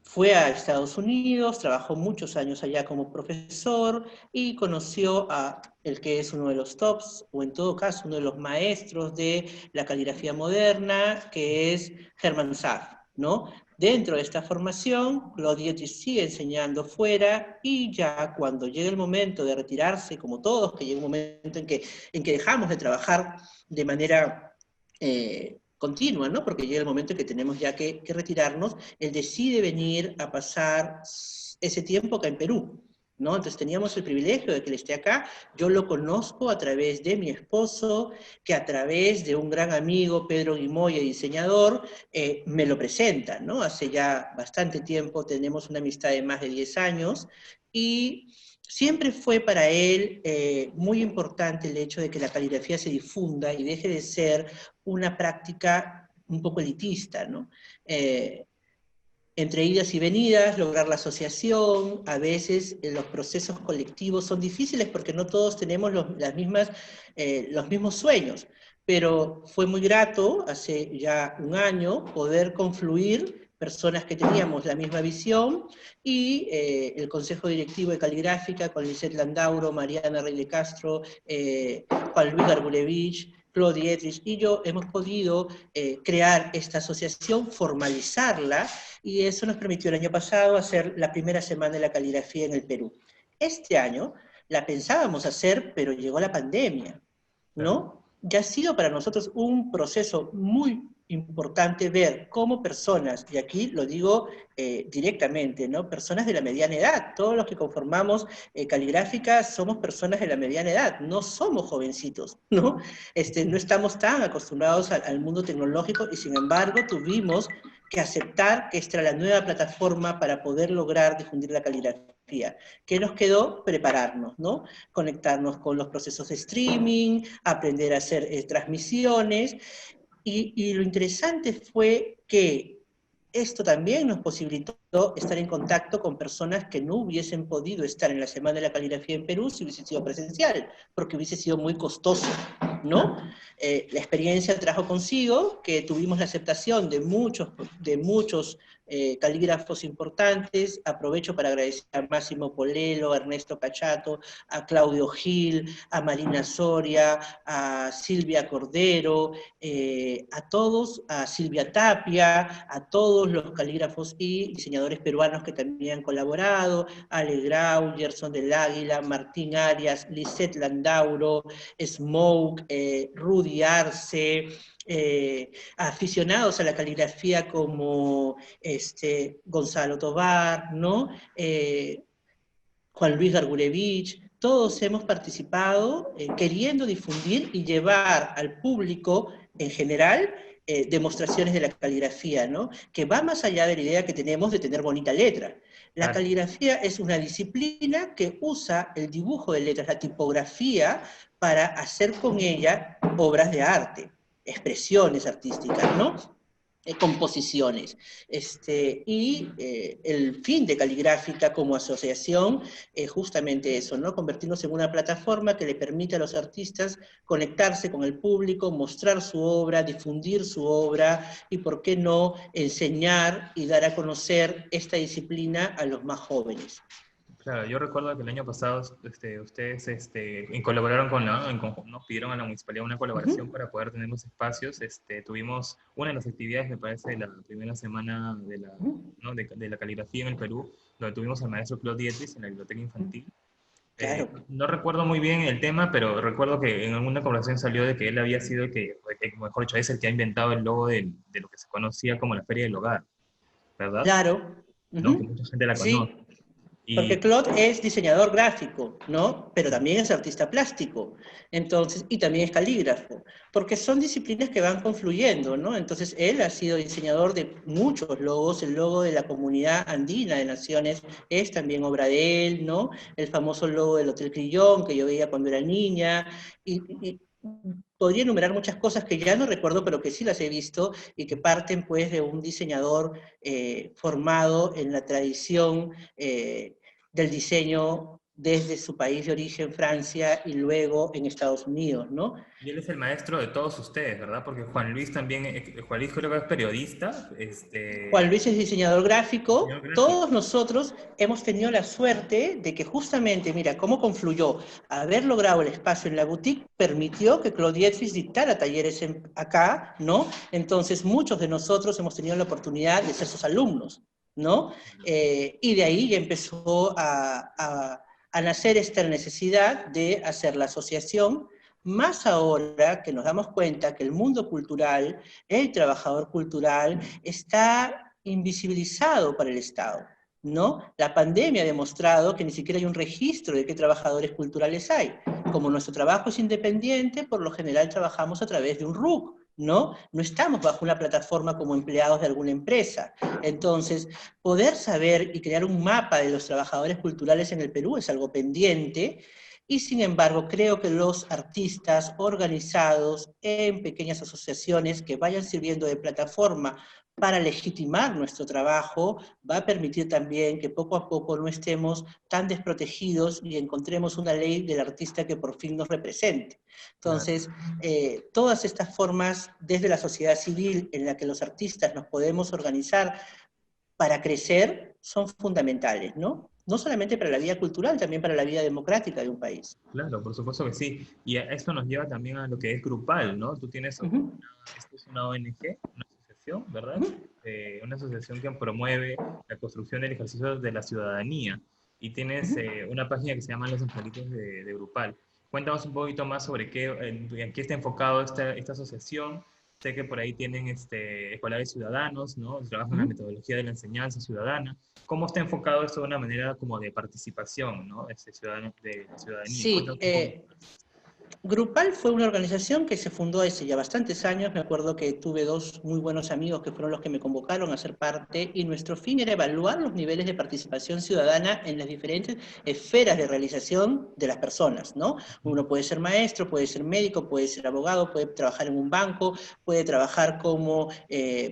fue a Estados Unidos, trabajó muchos años allá como profesor y conoció a el que es uno de los tops, o en todo caso uno de los maestros de la caligrafía moderna, que es Hermann Saff, ¿no? Dentro de esta formación, Claude Dietrich sigue enseñando fuera y ya cuando llega el momento de retirarse, como todos, que llega un momento en que dejamos de trabajar de manera continua, ¿no? Porque llega el momento en que tenemos ya que retirarnos, él decide venir a pasar ese tiempo acá en Perú, ¿no? Entonces teníamos el privilegio de que él esté acá, yo lo conozco a través de mi esposo, que a través de un gran amigo, Pedro Guimoya, diseñador, me lo presenta, ¿no? Hace ya bastante tiempo tenemos una amistad de más de 10 años, y siempre fue para él muy importante el hecho de que la caligrafía se difunda y deje de ser una práctica un poco elitista, ¿no? Entre idas y venidas, lograr la asociación, a veces los procesos colectivos son difíciles porque no todos tenemos los mismos sueños, pero fue muy grato hace ya un año poder confluir personas que teníamos la misma visión y el Consejo Directivo de Caligráfica con Lisette Landauro, Mariana Rey de Castro, Juan Luis Gargulevich, Claude Dietrich y yo hemos podido crear esta asociación, formalizarla, y eso nos permitió el año pasado hacer la primera semana de la caligrafía en el Perú. Este año la pensábamos hacer, pero llegó la pandemia, ¿no? Ya ha sido para nosotros un proceso muy importante ver cómo personas, y aquí lo digo directamente, ¿no? Personas de la mediana edad, todos los que conformamos Caligráfica somos personas de la mediana edad, no somos jovencitos, ¿no? No estamos tan acostumbrados al mundo tecnológico y sin embargo tuvimos que aceptar que esta era la nueva plataforma para poder lograr difundir la caligrafía. ¿Qué nos quedó? Prepararnos, ¿no? Conectarnos con los procesos de streaming, aprender a hacer transmisiones, y lo interesante fue que esto también nos posibilitó estar en contacto con personas que no hubiesen podido estar en la Semana de la Caligrafía en Perú si hubiese sido presencial, porque hubiese sido muy costoso, ¿no? La experiencia trajo consigo que tuvimos la aceptación de muchos calígrafos importantes. Aprovecho para agradecer a Máximo Polelo, a Ernesto Cachato, a Claudio Gil, a Marina Soria, a Silvia Cordero, a todos, a Silvia Tapia, a todos los calígrafos y diseñadores peruanos que también han colaborado, Ale Grau, Gerson del Águila, Martín Arias, Lisette Landauro, Smoke, Rudy Arce, aficionados a la caligrafía como Gonzalo Tobar, ¿no? Juan Luis Gargulevich, todos hemos participado queriendo difundir y llevar al público en general demostraciones de la caligrafía, ¿no? Que va más allá de la idea que tenemos de tener bonita letra. La caligrafía es una disciplina que usa el dibujo de letras, la tipografía, para hacer con ella obras de arte, expresiones artísticas, ¿no? Composiciones. El fin de Caligráfica como asociación es justamente eso, ¿no? Convertirnos en una plataforma que le permite a los artistas conectarse con el público, mostrar su obra, difundir su obra y, ¿por qué no?, enseñar y dar a conocer esta disciplina a los más jóvenes. Claro, yo recuerdo que el año pasado ustedes colaboraron con nos pidieron a la municipalidad una colaboración para poder tener los espacios. Tuvimos una de las actividades, me parece, de la primera semana de la caligrafía en el Perú, donde tuvimos al maestro Claude Dietrich en la biblioteca infantil. Claro. No recuerdo muy bien el tema, pero recuerdo que en alguna conversación salió de que él había sido mejor dicho, es el que ha inventado el logo de lo que se conocía como la Feria del Hogar, ¿verdad? Claro. ¿No? Que mucha gente la conoce. Sí. Porque Claude es diseñador gráfico, ¿no? Pero también es artista plástico, entonces, y también es calígrafo, porque son disciplinas que van confluyendo, ¿no? Entonces, él ha sido diseñador de muchos logos, el logo de la Comunidad Andina de Naciones es también obra de él, ¿no? El famoso logo del Hotel Crillon, que yo veía cuando era niña, y podría enumerar muchas cosas que ya no recuerdo, pero que sí las he visto, y que parten, pues, de un diseñador formado en la tradición del diseño desde su país de origen, Francia, y luego en Estados Unidos, ¿no? Y él es el maestro de todos ustedes, ¿verdad? Porque Juan Luis también, Juan Luis creo que es periodista. Juan Luis es diseñador gráfico. Todos nosotros hemos tenido la suerte de que justamente, mira, cómo confluyó, haber logrado el espacio en la boutique permitió que Claude Dietrich dictara talleres acá, ¿no? Entonces muchos de nosotros hemos tenido la oportunidad de ser sus alumnos, ¿no? Y de ahí ya empezó a nacer esta necesidad de hacer la asociación, más ahora que nos damos cuenta que el mundo cultural, el trabajador cultural, está invisibilizado para el Estado, ¿no? La pandemia ha demostrado que ni siquiera hay un registro de qué trabajadores culturales hay. Como nuestro trabajo es independiente, por lo general trabajamos a través de un RUC, ¿no? No estamos bajo una plataforma como empleados de alguna empresa. Entonces, poder saber y crear un mapa de los trabajadores culturales en el Perú es algo pendiente, y sin embargo creo que los artistas organizados en pequeñas asociaciones que vayan sirviendo de plataforma para legitimar nuestro trabajo, va a permitir también que poco a poco no estemos tan desprotegidos y encontremos una ley del artista que por fin nos represente. Entonces, todas estas formas desde la sociedad civil en la que los artistas nos podemos organizar para crecer son fundamentales, ¿no? No solamente para la vida cultural, también para la vida democrática de un país. Claro, por supuesto que sí. Y esto nos lleva también a lo que es grupal, ¿no? Tú tienes esto es una ONG, una asociación, ¿verdad? Una asociación que promueve la construcción del ejercicio de la ciudadanía. Y tienes una página que se llama Los Angelitos de Grupal. Cuéntanos un poquito más sobre en qué está enfocado esta asociación. Sé que por ahí tienen escolares ciudadanos, ¿no? Trabajan en la metodología de la enseñanza ciudadana. ¿Cómo está enfocado esto de una manera como de participación, ¿no? De ciudadanía. Sí, Grupal fue una organización que se fundó hace ya bastantes años. Me acuerdo que tuve dos muy buenos amigos que fueron los que me convocaron a ser parte, y nuestro fin era evaluar los niveles de participación ciudadana en las diferentes esferas de realización de las personas, ¿no? Uno puede ser maestro, puede ser médico, puede ser abogado, puede trabajar en un banco, puede trabajar como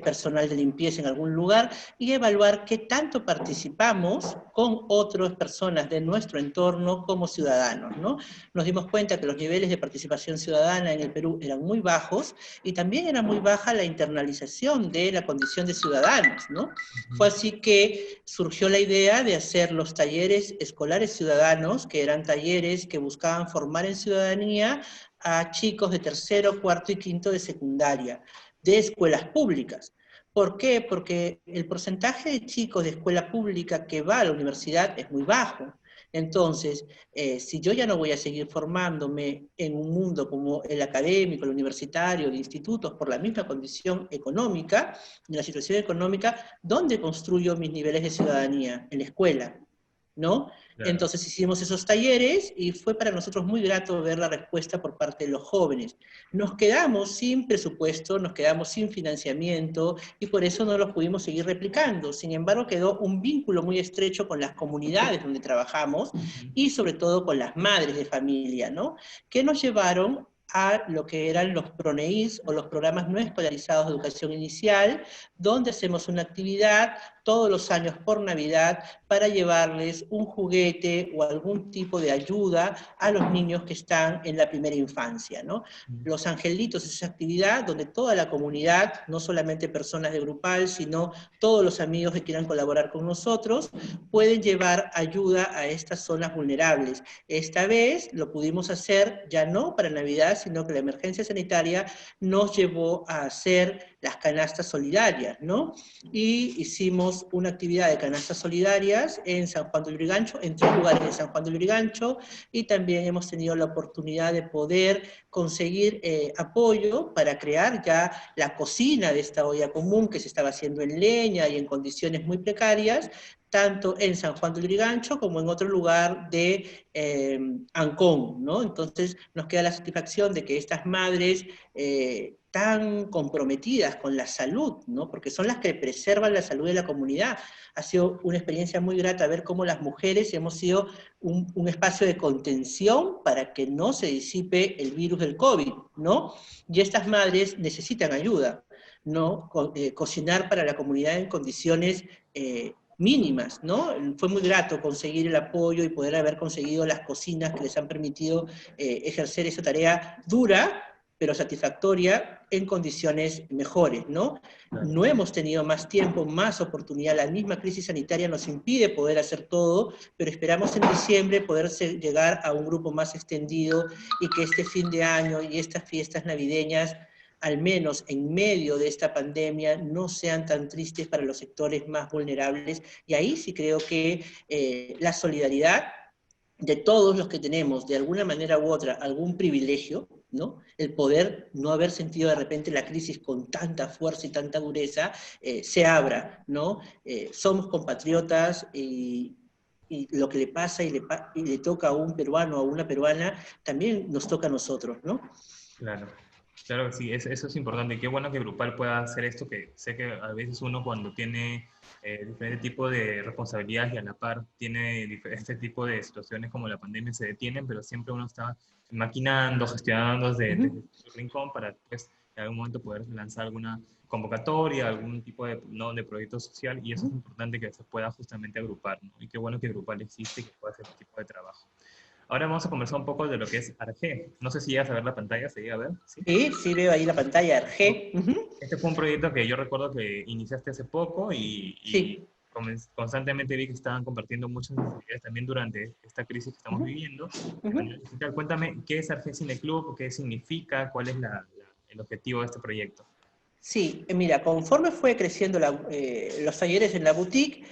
personal de limpieza en algún lugar, y evaluar qué tanto participamos con otras personas de nuestro entorno como ciudadanos, ¿no? Nos dimos cuenta que los niveles de participación ciudadana en el Perú eran muy bajos, y también era muy baja la internalización de la condición de ciudadanos, ¿no? Fue así que surgió la idea de hacer los talleres escolares ciudadanos, que eran talleres que buscaban formar en ciudadanía a chicos de tercero, cuarto y quinto de secundaria, de escuelas públicas. ¿Por qué? Porque el porcentaje de chicos de escuela pública que va a la universidad es muy bajo. Entonces, si yo ya no voy a seguir formándome en un mundo como el académico, el universitario, de institutos, por la misma condición económica, en la situación económica, ¿dónde construyo mis niveles de ciudadanía? En la escuela. ¿no? Claro. Entonces hicimos esos talleres y fue para nosotros muy grato ver la respuesta por parte de los jóvenes. Nos quedamos sin presupuesto, nos quedamos sin financiamiento y por eso no los pudimos seguir replicando. Sin embargo, quedó un vínculo muy estrecho con las comunidades donde trabajamos y sobre todo con las madres de familia, ¿no? Que nos llevaron a lo que eran los PRONEIS o los programas no escolarizados de educación inicial, donde hacemos una actividad todos los años por Navidad para llevarles un juguete o algún tipo de ayuda a los niños que están en la primera infancia, ¿no? Los Angelitos es esa actividad donde toda la comunidad, no solamente personas de Grupal, sino todos los amigos que quieran colaborar con nosotros, pueden llevar ayuda a estas zonas vulnerables. Esta vez lo pudimos hacer ya no para Navidad, sino que la emergencia sanitaria nos llevó a hacer las canastas solidarias, ¿no? Y hicimos una actividad de canastas solidarias en San Juan de Lurigancho, en 3 lugares de San Juan de Lurigancho, y también hemos tenido la oportunidad de poder conseguir apoyo para crear ya la cocina de esta olla común que se estaba haciendo en leña y en condiciones muy precarias, tanto en San Juan de Lurigancho como en otro lugar de Ancón, ¿no? Entonces nos queda la satisfacción de que estas madres tan comprometidas con la salud, ¿no? Porque son las que preservan la salud de la comunidad. Ha sido una experiencia muy grata ver cómo las mujeres hemos sido un espacio de contención para que no se disipe el virus del COVID, ¿no? Y estas madres necesitan ayuda, ¿no? Cocinar para la comunidad en condiciones mínimas, ¿no? Fue muy grato conseguir el apoyo y poder haber conseguido las cocinas que les han permitido ejercer esa tarea dura, pero satisfactoria, en condiciones mejores, ¿no? No hemos tenido más tiempo, más oportunidad, la misma crisis sanitaria nos impide poder hacer todo, pero esperamos en diciembre poder llegar a un grupo más extendido y que este fin de año y estas fiestas navideñas, al menos en medio de esta pandemia, no sean tan tristes para los sectores más vulnerables, y ahí sí creo que la solidaridad de todos los que tenemos, de alguna manera u otra, algún privilegio, ¿no? El poder no haber sentido de repente la crisis con tanta fuerza y tanta dureza, se abra, ¿no? Somos compatriotas y lo que le pasa y le toca a un peruano o a una peruana, también nos toca a nosotros, ¿no? Claro. Claro que sí, eso es importante. Qué bueno que Grupal pueda hacer esto, que sé que a veces uno cuando tiene diferente tipo de responsabilidades y a la par tiene este tipo de situaciones como la pandemia se detienen, pero siempre uno está maquinando, gestionando desde su rincón para después en algún momento poder lanzar alguna convocatoria, algún tipo de, ¿no?, de proyecto social, y eso es importante que se pueda justamente agrupar, ¿no? Y qué bueno que Grupal existe y que pueda hacer este tipo de trabajo. Ahora vamos a conversar un poco de lo que es ARGE. No sé si llegas a ver la pantalla, ¿se llega a ver? Sí, veo ahí la pantalla ARGE. Este fue un proyecto que yo recuerdo que iniciaste hace poco y constantemente vi que estaban compartiendo muchas necesidades también durante esta crisis que estamos viviendo. De manera digital. Cuéntame, ¿qué es ARGE Cine Club? ¿Qué significa? ¿Cuál es el objetivo de este proyecto? Sí, mira, conforme fue creciendo los talleres en la boutique,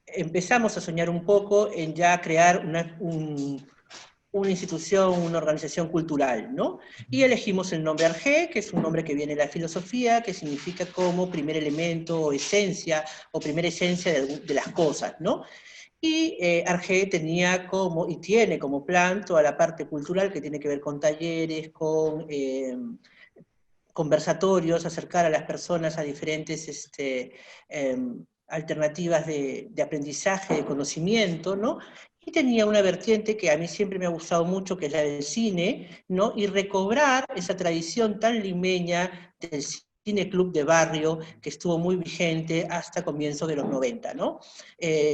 empezamos a soñar un poco en ya crear una institución, una organización cultural, ¿no? Y elegimos el nombre ARGE, que es un nombre que viene de la filosofía, que significa como primer elemento o esencia, o primera esencia de las cosas, ¿no? Y ARGE tenía como, y tiene como plan toda la parte cultural que tiene que ver con talleres, con conversatorios, acercar a las personas a diferentes alternativas de aprendizaje, de conocimiento, ¿no? Y tenía una vertiente que a mí siempre me ha gustado mucho, que es la del cine, ¿no? Y recobrar esa tradición tan limeña del cine club de barrio, que estuvo muy vigente hasta comienzos de los 90, ¿no?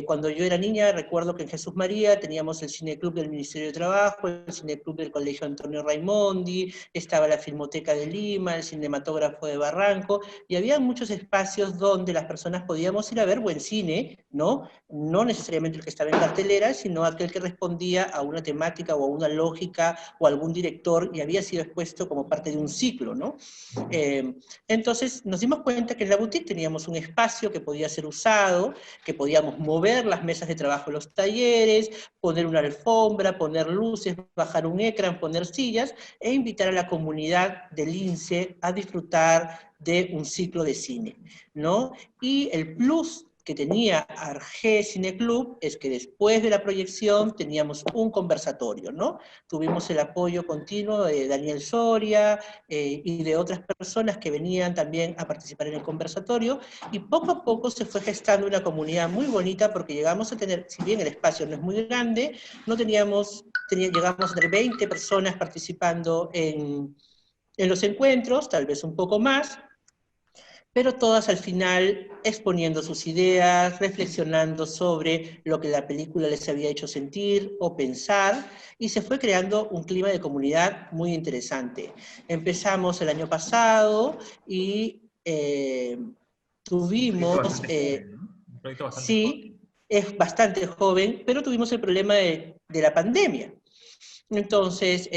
Cuando yo era niña, recuerdo que en Jesús María teníamos el cine club del Ministerio de Trabajo, el cine club del Colegio Antonio Raimondi, estaba la Filmoteca de Lima, el Cinematógrafo de Barranco, y había muchos espacios donde las personas podíamos ir a ver buen cine, ¿no? No necesariamente el que estaba en cartelera, sino aquel que respondía a una temática o a una lógica o a algún director y había sido expuesto como parte de un ciclo, ¿no? Entonces nos dimos cuenta que en la boutique teníamos un espacio que podía ser usado, que podíamos mover las mesas de trabajo en los talleres, poner una alfombra, poner luces, bajar un ecran, poner sillas, e invitar a la comunidad del INSE a disfrutar de un ciclo de cine, ¿no? Y el plus que tenía Argé Cine Club es que después de la proyección teníamos un conversatorio, ¿no? Tuvimos el apoyo continuo de Daniel Soria y de otras personas que venían también a participar en el conversatorio, y poco a poco se fue gestando una comunidad muy bonita, porque llegamos a tener, si bien el espacio no es muy grande, no llegamos a tener 20 personas participando en los encuentros, tal vez un poco más, pero todas al final exponiendo sus ideas, reflexionando sobre lo que la película les había hecho sentir o pensar, y se fue creando un clima de comunidad muy interesante. Empezamos el año pasado y tuvimos... Un proyecto bastante joven. Sí, es bastante joven, pero tuvimos el problema de la pandemia. Entonces,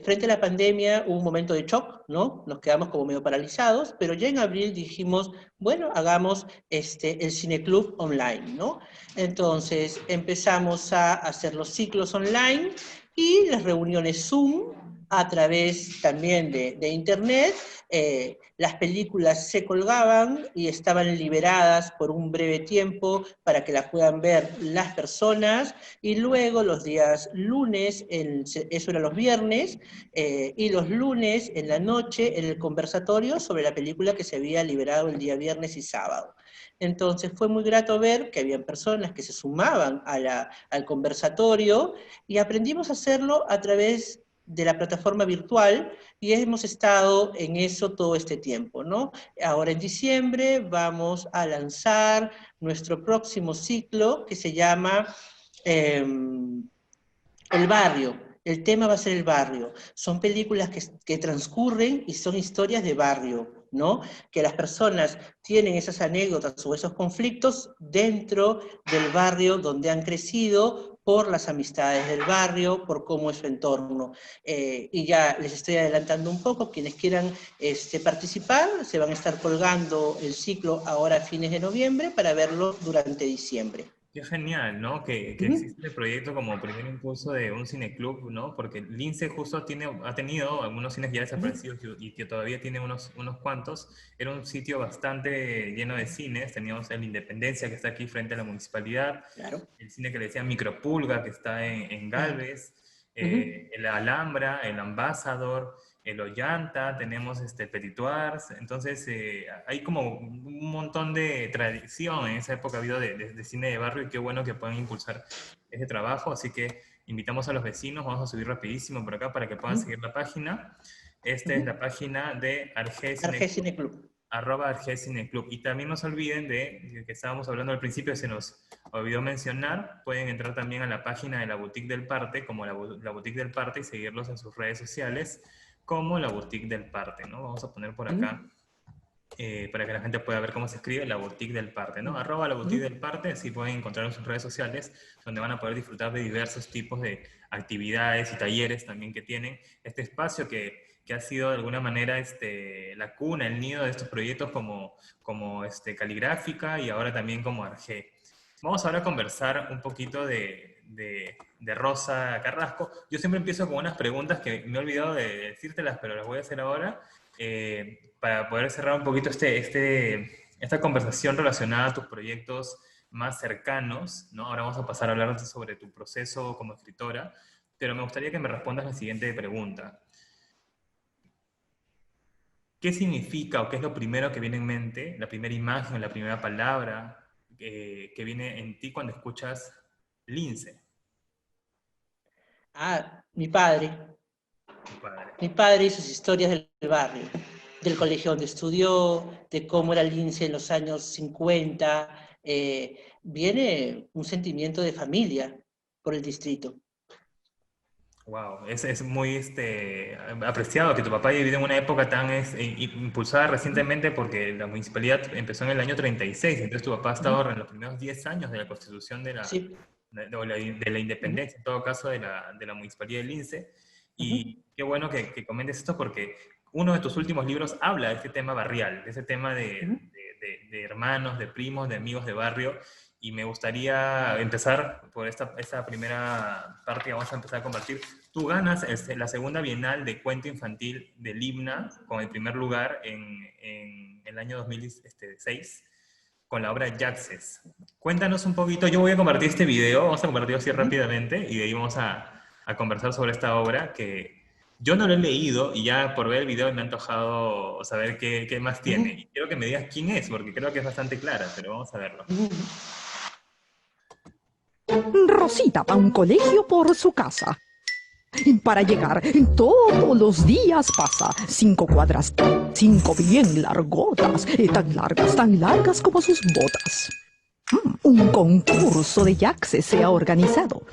frente a la pandemia hubo un momento de shock, ¿no? Nos quedamos como medio paralizados, pero ya en abril dijimos, bueno, hagamos el cineclub online, ¿no? Entonces, empezamos a hacer los ciclos online y las reuniones Zoom a través también de internet. Las películas se colgaban y estaban liberadas por un breve tiempo para que las puedan ver las personas, y luego los días lunes, eso era los viernes, y los lunes en la noche en el conversatorio sobre la película que se había liberado el día viernes y sábado. Entonces fue muy grato ver que habían personas que se sumaban al conversatorio, y aprendimos a hacerlo a través de la plataforma virtual, y hemos estado en eso todo este tiempo, ¿no? Ahora en diciembre vamos a lanzar nuestro próximo ciclo que se llama El Barrio. El tema va a ser el barrio. Son películas que transcurren y son historias de barrio, ¿no? Que las personas tienen esas anécdotas o esos conflictos dentro del barrio donde han crecido, por las amistades del barrio, por cómo es su entorno. Y ya les estoy adelantando un poco, quienes quieran participar, se van a estar colgando el ciclo ahora a fines de noviembre para verlo durante diciembre. Qué genial, ¿no? Que existe el proyecto como primer impulso de un cineclub, ¿no? Porque Lince justo ha tenido algunos cines ya desaparecidos y que todavía tiene unos cuantos. Era un sitio bastante lleno de cines. Teníamos el Independencia, que está aquí frente a la municipalidad. Claro. El cine que le decían Micropulga, que está en Galvez. El Alhambra, el Ambassador, el Ollanta, tenemos Petit Wars. Entonces hay como un montón de tradición en esa época ha habido de cine de barrio, y qué bueno que puedan impulsar ese trabajo. Así que invitamos a los vecinos, vamos a subir rapidísimo por acá para que puedan seguir la página. Esta es la página de Argé Cine Club. @Argé Cine Club. Y también no se olviden de que estábamos hablando al principio, se nos olvidó mencionar, pueden entrar también a la página de la Boutique del Parte, como la Boutique del Parte, y seguirlos en sus redes sociales como la Boutique del Parte, ¿no? Vamos a poner por acá para que la gente pueda ver cómo se escribe la Boutique del Parte, ¿no? @ la Boutique del Parte, así pueden encontrar en sus redes sociales, donde van a poder disfrutar de diversos tipos de actividades y talleres también que tienen. Este espacio que ha sido de alguna manera la cuna, el nido de estos proyectos como Caligráfica y ahora también como Argé. Vamos ahora a conversar un poquito de Rosa Carrasco. Yo siempre empiezo con unas preguntas que me he olvidado de decírtelas, pero las voy a hacer ahora para poder cerrar un poquito esta conversación relacionada a tus proyectos más cercanos, ¿no? Ahora vamos a pasar a hablar sobre tu proceso como escritora, pero me gustaría que me respondas la siguiente pregunta. ¿Qué significa o qué es lo primero que viene en mente, la primera imagen, la primera palabra que viene en ti cuando escuchas Lince? Mi padre. Mi padre y sus historias del barrio, del colegio donde estudió, de cómo era Lince en los años 50. Viene un sentimiento de familia por el distrito. Wow, es muy apreciado que tu papá haya vivido en una época tan impulsada recientemente, porque la municipalidad empezó en el año 36, entonces tu papá ha estado en los primeros 10 años de la constitución de la independencia, en todo caso de la municipalidad de Lince. Y qué bueno que comentes esto, porque uno de tus últimos libros habla de este tema barrial, de ese tema de hermanos, de primos, de amigos de barrio. Y me gustaría empezar por esta primera parte que vamos a empezar a compartir. Tú ganas la segunda Bienal de Cuento Infantil del IMNA con el primer lugar en el año 2006. con la obra Yaxes. Cuéntanos un poquito, yo voy a compartir este video, vamos a compartirlo así rápidamente, y de ahí vamos a conversar sobre esta obra que yo no lo he leído, y ya por ver el video me ha antojado saber qué más tiene. Y quiero que me digas quién es, porque creo que es bastante clara, pero vamos a verlo. Rosita va a un colegio por su casa. Para llegar, todos los días pasa 5 cuadras, 5 bien largotas, tan largas como sus botas. Un concurso de Yaxes se ha organizado.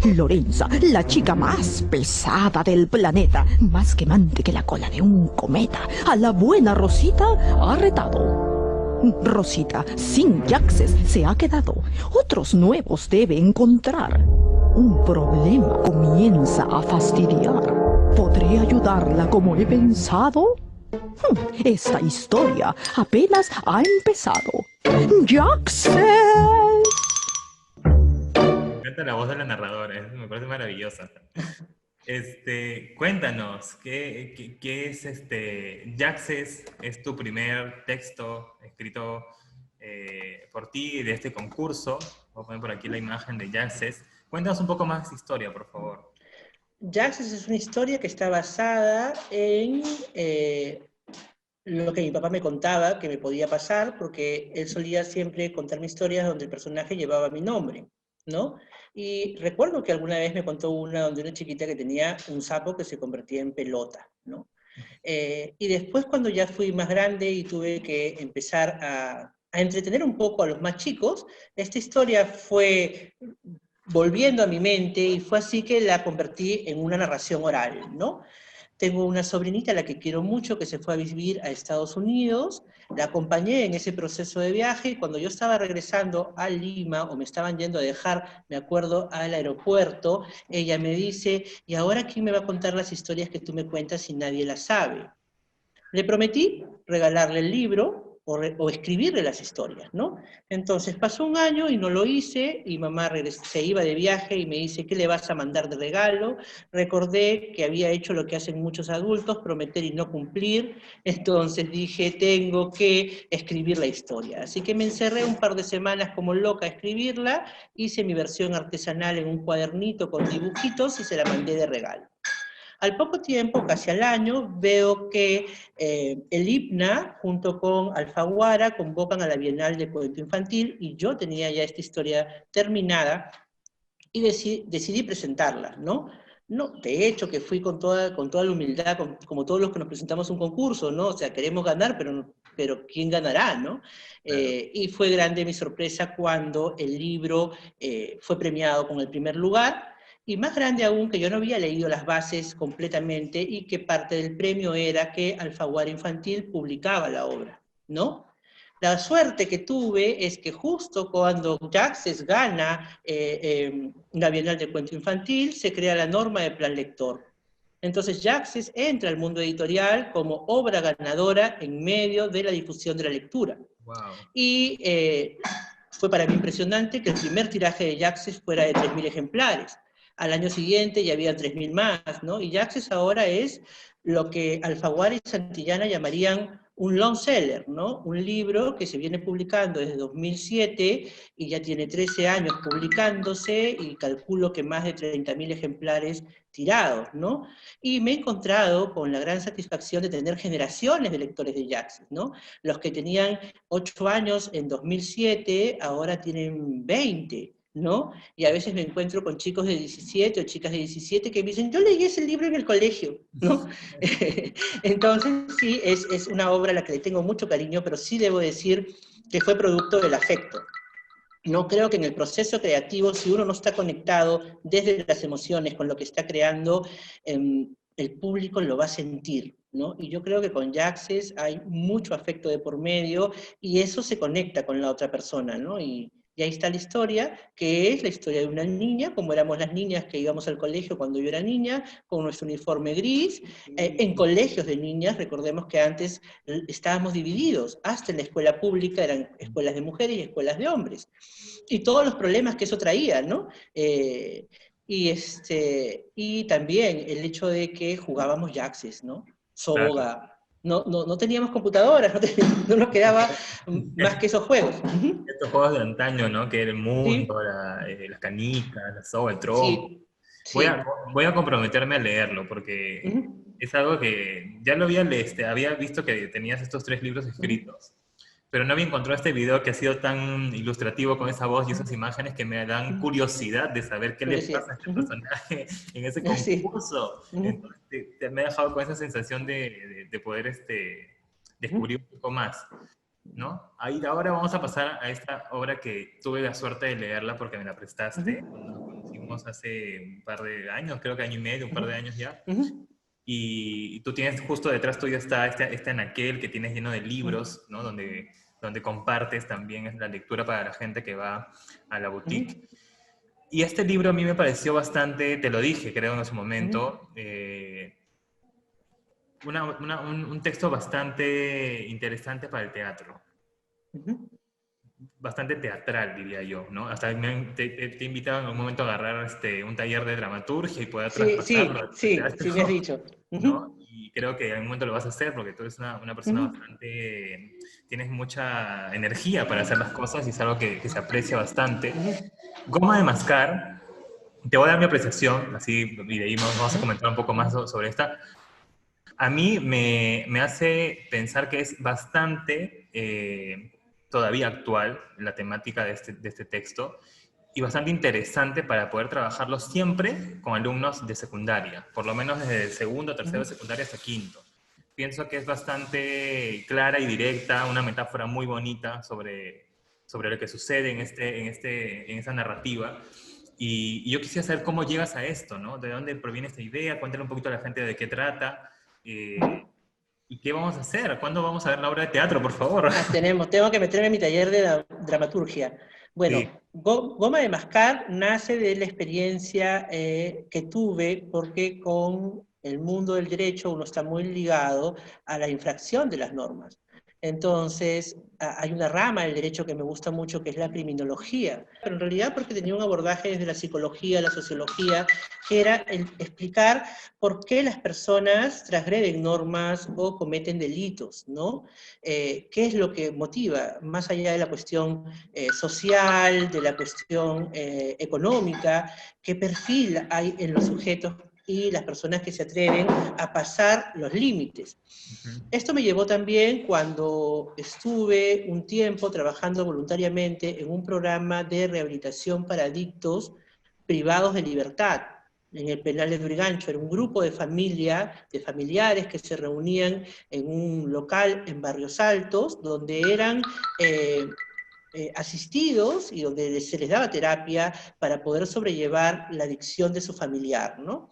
Lorenza, la chica más pesada del planeta, más quemante que la cola de un cometa, a la buena Rosita ha retado. Rosita, sin Yaxes, se ha quedado. Otros nuevos debe encontrar. Un problema comienza a fastidiar. ¿Podré ayudarla como he pensado? Esta historia apenas ha empezado. ¡Yaxes! Me encanta la voz de la narradora, me parece maravillosa. Cuéntanos, ¿qué es Yaxes? ¿Es tu primer texto escrito por ti de este concurso? Voy a poner por aquí la imagen de Yaxes. Cuéntanos un poco más de historia, por favor. Yaxes es una historia que está basada en lo que mi papá me contaba que me podía pasar, porque él solía siempre contarme historias donde el personaje llevaba mi nombre, ¿no? Y recuerdo que alguna vez me contó una donde una chiquita que tenía un sapo que se convertía en pelota, ¿no? Y después, cuando ya fui más grande y tuve que empezar a entretener un poco a los más chicos, esta historia fue volviendo a mi mente, y fue así que la convertí en una narración oral, ¿no? Tengo una sobrinita a la que quiero mucho, que se fue a vivir a Estados Unidos, la acompañé en ese proceso de viaje, y cuando yo estaba regresando a Lima, o me estaban yendo a dejar, me acuerdo, al aeropuerto, ella me dice, ¿y ahora quién me va a contar las historias que tú me cuentas si nadie las sabe? Le prometí regalarle el libro, o escribirle las historias, ¿no? Entonces pasó un año y no lo hice, y mamá se iba de viaje y me dice, ¿qué le vas a mandar de regalo? Recordé que había hecho lo que hacen muchos adultos, prometer y no cumplir, entonces dije, tengo que escribir la historia. Así que me encerré un par de semanas como loca a escribirla, hice mi versión artesanal en un cuadernito con dibujitos y se la mandé de regalo. Al poco tiempo, casi al año, veo que el IPNA, junto con Alfaguara, convocan a la Bienal de Cuento Infantil, y yo tenía ya esta historia terminada, y decidí presentarla, ¿no? No, de hecho, que fui con toda la humildad, como todos los que nos presentamos a un concurso, ¿no? O sea, queremos ganar, pero ¿quién ganará, no? Claro. Y fue grande mi sorpresa cuando el libro fue premiado con el primer lugar, y más grande aún que yo no había leído las bases completamente, y que parte del premio era que Alfaguara Infantil publicaba la obra, ¿no? La suerte que tuve es que justo cuando Yaxes gana una Bienal de Cuento Infantil, se crea la norma de plan lector. Entonces Yaxes entra al mundo editorial como obra ganadora en medio de la difusión de la lectura. Wow. Y fue para mí impresionante que el primer tiraje de Yaxes fuera de 3.000 ejemplares. Al año siguiente ya había 3.000 más, ¿no? Y Yaxes ahora es lo que Alfaguara y Santillana llamarían un long seller, ¿no? Un libro que se viene publicando desde 2007 y ya tiene 13 años publicándose, y calculo que más de 30.000 ejemplares tirados, ¿no? Y me he encontrado con la gran satisfacción de tener generaciones de lectores de Yaxes, ¿no? Los que tenían 8 años en 2007 ahora tienen 20, ¿no? Y a veces me encuentro con chicos de 17 o chicas de 17 que me dicen, yo leí ese libro en el colegio, ¿no? Entonces, sí, es una obra a la que le tengo mucho cariño, pero sí debo decir que fue producto del afecto. No creo que en el proceso creativo, si uno no está conectado desde las emociones con lo que está creando, el público lo va a sentir, ¿no? Y yo creo que con Yaxes hay mucho afecto de por medio, y eso se conecta con la otra persona, ¿no? Y ahí está la historia, que es la historia de una niña, como éramos las niñas que íbamos al colegio cuando yo era niña, con nuestro uniforme gris, en colegios de niñas. Recordemos que antes estábamos divididos, hasta en la escuela pública eran escuelas de mujeres y escuelas de hombres, y todos los problemas que eso traía, ¿no? Y también el hecho de que jugábamos Yaxes, ¿no? Soga, claro. no teníamos computadoras, no nos quedaba más que esos juegos. Estos juegos de antaño, ¿no? Que era el Sí, mundo, las canicas, la soga, el trompo. sí, Voy a, sí. voy a comprometerme a leerlo porque es algo que ya lo había visto que tenías estos 3 libros escritos, pero no había encontrado este video que ha sido tan ilustrativo con esa voz y esas imágenes que me dan curiosidad de saber qué le Curiosidad. pasa a este personaje en ese Sí. concurso. Entonces me ha dejado con esa sensación de poder descubrir un poco más, ¿no? Ahora vamos a pasar a esta obra que tuve la suerte de leerla porque me la prestaste. Nos conocimos hace un par de años, creo que año y medio, un par de años ya. Y tú tienes, justo detrás tuyo está este anaquel que tienes lleno de libros, ¿no? Donde compartes también la lectura para la gente que va a la boutique. Y este libro a mí me pareció bastante, te lo dije creo en ese momento, un texto bastante interesante para el teatro. Bastante teatral, diría yo, ¿no? Hasta te he invitado en algún momento a agarrar un taller de dramaturgia y poder Sí, sí, traspasarlo al sí, teatro, sí me has dicho. ¿no? Y creo que en algún momento lo vas a hacer porque tú eres una persona bastante... Tienes mucha energía para hacer las cosas y es algo que se aprecia bastante. Goma de mascar, te voy a dar mi apreciación, así, y de ahí vamos a comentar un poco más sobre esta. A mí me hace pensar que es bastante todavía actual la temática de este texto y bastante interesante para poder trabajarlo siempre con alumnos de secundaria, por lo menos desde el segundo, tercero de secundaria hasta quinto. Pienso que es bastante clara y directa, una metáfora muy bonita sobre lo que sucede en esa narrativa. Y yo quisiera saber cómo llegas a esto, ¿no? ¿De dónde proviene esta idea? Cuéntale un poquito a la gente de qué trata. ¿Y qué vamos a hacer? ¿Cuándo vamos a ver la obra de teatro, por favor? Tengo que meterme en mi taller de dramaturgia. Bueno, Sí. Goma de mascar nace de la experiencia que tuve, porque con el mundo del derecho uno está muy ligado a la infracción de las normas. Entonces, hay una rama del derecho que me gusta mucho, que es la criminología. Pero en realidad porque tenía un abordaje desde la psicología, la sociología, que era el explicar por qué las personas transgreden normas o cometen delitos, ¿no? ¿Qué es lo que motiva? Más allá de la cuestión social, de la cuestión económica, ¿qué perfil hay en los sujetos y las personas que se atreven a pasar los límites? Esto me llevó también cuando estuve un tiempo trabajando voluntariamente en un programa de rehabilitación para adictos privados de libertad en el penal de Lurigancho. Era un grupo de familiares que se reunían en un local en Barrios Altos, donde eran asistidos y donde se les daba terapia para poder sobrellevar la adicción de su familiar, ¿no?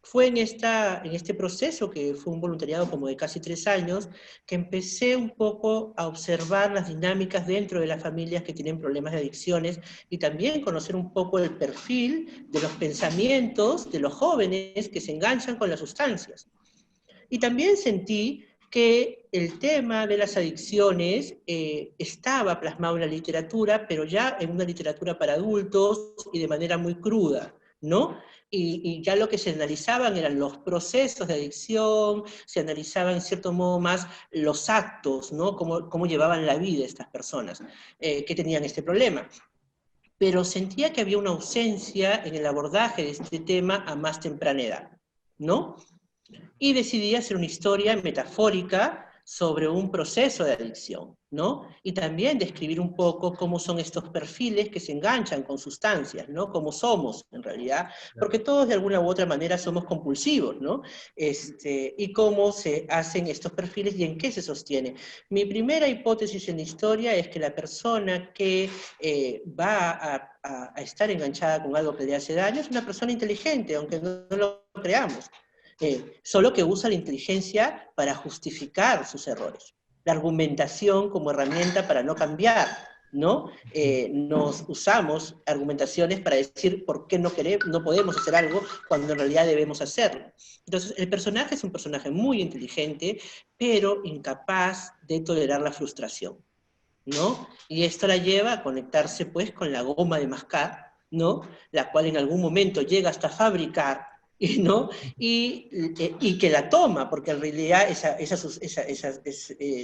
Fue en este proceso, que fue un voluntariado como de casi 3 años, que empecé un poco a observar las dinámicas dentro de las familias que tienen problemas de adicciones y también conocer un poco el perfil de los pensamientos de los jóvenes que se enganchan con las sustancias. Y también sentí que el tema de las adicciones estaba plasmado en la literatura, pero ya en una literatura para adultos y de manera muy cruda, ¿no? Y ya lo que se analizaban eran los procesos de adicción, se analizaban en cierto modo más los actos, ¿no? Cómo llevaban la vida estas personas que tenían este problema. Pero sentía que había una ausencia en el abordaje de este tema a más temprana edad, ¿no? Y decidí hacer una historia metafórica sobre un proceso de adicción, ¿no? Y también describir un poco cómo son estos perfiles que se enganchan con sustancias, ¿no? Cómo somos, en realidad, porque todos de alguna u otra manera somos compulsivos, ¿no? Y cómo se hacen estos perfiles y en qué se sostiene. Mi primera hipótesis en la historia es que la persona que va a estar enganchada con algo que le hace daño es una persona inteligente, aunque no lo creamos. Solo que usa la inteligencia para justificar sus errores. La argumentación como herramienta para no cambiar, ¿no? Nos usamos argumentaciones para decir por qué no podemos hacer algo cuando en realidad debemos hacerlo. Entonces, el personaje es un personaje muy inteligente, pero incapaz de tolerar la frustración, ¿no? Y esto la lleva a conectarse, pues, con la goma de mascar, ¿no? La cual en algún momento llega hasta fabricar ¿no? Y que la toma, porque en realidad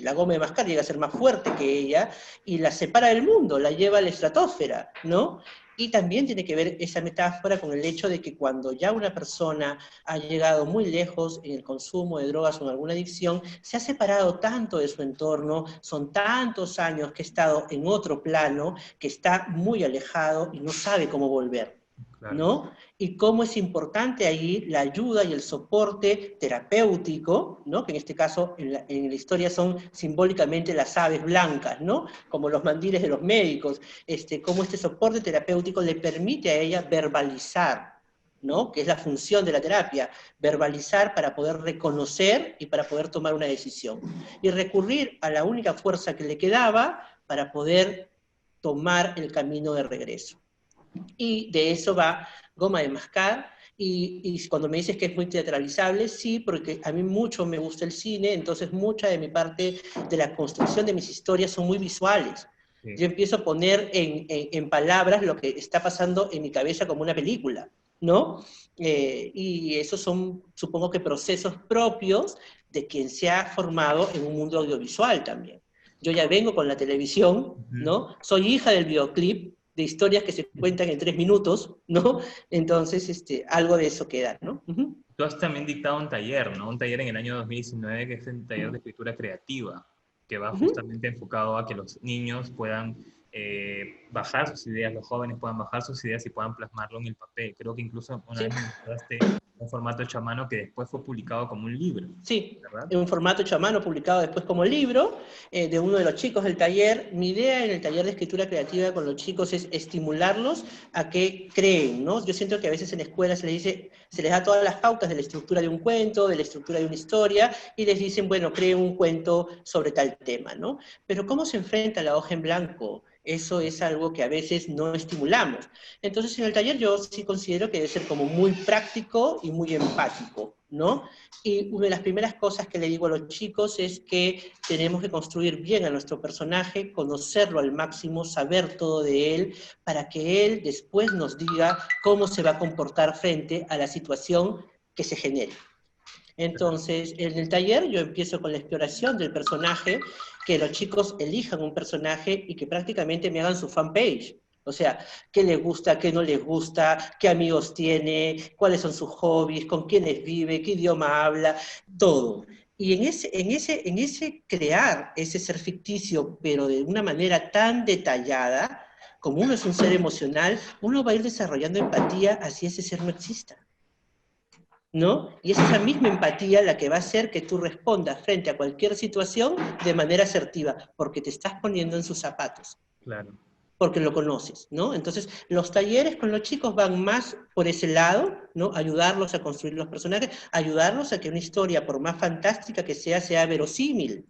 la goma de mascar llega a ser más fuerte que ella, y la separa del mundo, la lleva a la estratosfera, ¿no? Y también tiene que ver esa metáfora con el hecho de que cuando ya una persona ha llegado muy lejos en el consumo de drogas o en alguna adicción, se ha separado tanto de su entorno, son tantos años que ha estado en otro plano, que está muy alejado y no sabe cómo volver, Claro. ¿no? Y cómo es importante ahí la ayuda y el soporte terapéutico, ¿no? Que en este caso en la historia son simbólicamente las aves blancas, ¿no? Como los mandiles de los médicos, cómo este soporte terapéutico le permite a ella verbalizar, ¿no? Que es la función de la terapia, verbalizar para poder reconocer y para poder tomar una decisión. Y recurrir a la única fuerza que le quedaba para poder tomar el camino de regreso. Y de eso va Goma de Mascar, y cuando me dices que es muy teatralizable, sí, porque a mí mucho me gusta el cine, entonces mucha de mi parte de la construcción de mis historias son muy visuales. Sí. Yo empiezo a poner en palabras lo que está pasando en mi cabeza como una película, ¿no? Y esos son, supongo que procesos propios de quien se ha formado en un mundo audiovisual también. Yo ya vengo con la televisión, ¿no? Soy hija del videoclip, de historias que se cuentan en 3 minutos, ¿no? Entonces, algo de eso queda, ¿no? Tú has también dictado un taller, ¿no? Un taller en el año 2019 que es el taller de escritura creativa, que va justamente enfocado a que los niños puedan bajar sus ideas, los jóvenes puedan bajar sus ideas y puedan plasmarlo en el papel. Creo que incluso una vez me mostraste un formato hecho a mano que después fue publicado como un libro. Sí, en un formato hecho a mano, publicado después como libro, de uno de los chicos del taller. Mi idea en el taller de escritura creativa con los chicos es estimularlos a que creen, ¿no? Yo siento que a veces en la escuela se les da todas las pautas de la estructura de un cuento, de la estructura de una historia, y les dicen, bueno, creen un cuento sobre tal tema, ¿no? Pero ¿cómo se enfrenta la hoja en blanco? Eso es algo que a veces no estimulamos. Entonces, en el taller yo sí considero que debe ser como muy práctico y muy empático, ¿no? Y una de las primeras cosas que le digo a los chicos es que tenemos que construir bien a nuestro personaje, conocerlo al máximo, saber todo de él, para que él después nos diga cómo se va a comportar frente a la situación que se genere. Entonces, en el taller yo empiezo con la exploración del personaje, que los chicos elijan un personaje y que prácticamente me hagan su fanpage. O sea, qué les gusta, qué no les gusta, qué amigos tiene, cuáles son sus hobbies, con quiénes vive, qué idioma habla, todo. Y en ese crear ese ser ficticio, pero de una manera tan detallada, como uno es un ser emocional, uno va a ir desarrollando empatía hacia ese ser no exista, ¿no? Y es esa misma empatía la que va a hacer que tú respondas frente a cualquier situación de manera asertiva, porque te estás poniendo en sus zapatos. Claro. Porque lo conoces, ¿no? Entonces, los talleres con los chicos van más por ese lado, ¿no? Ayudarlos a construir los personajes, ayudarlos a que una historia, por más fantástica que sea verosímil,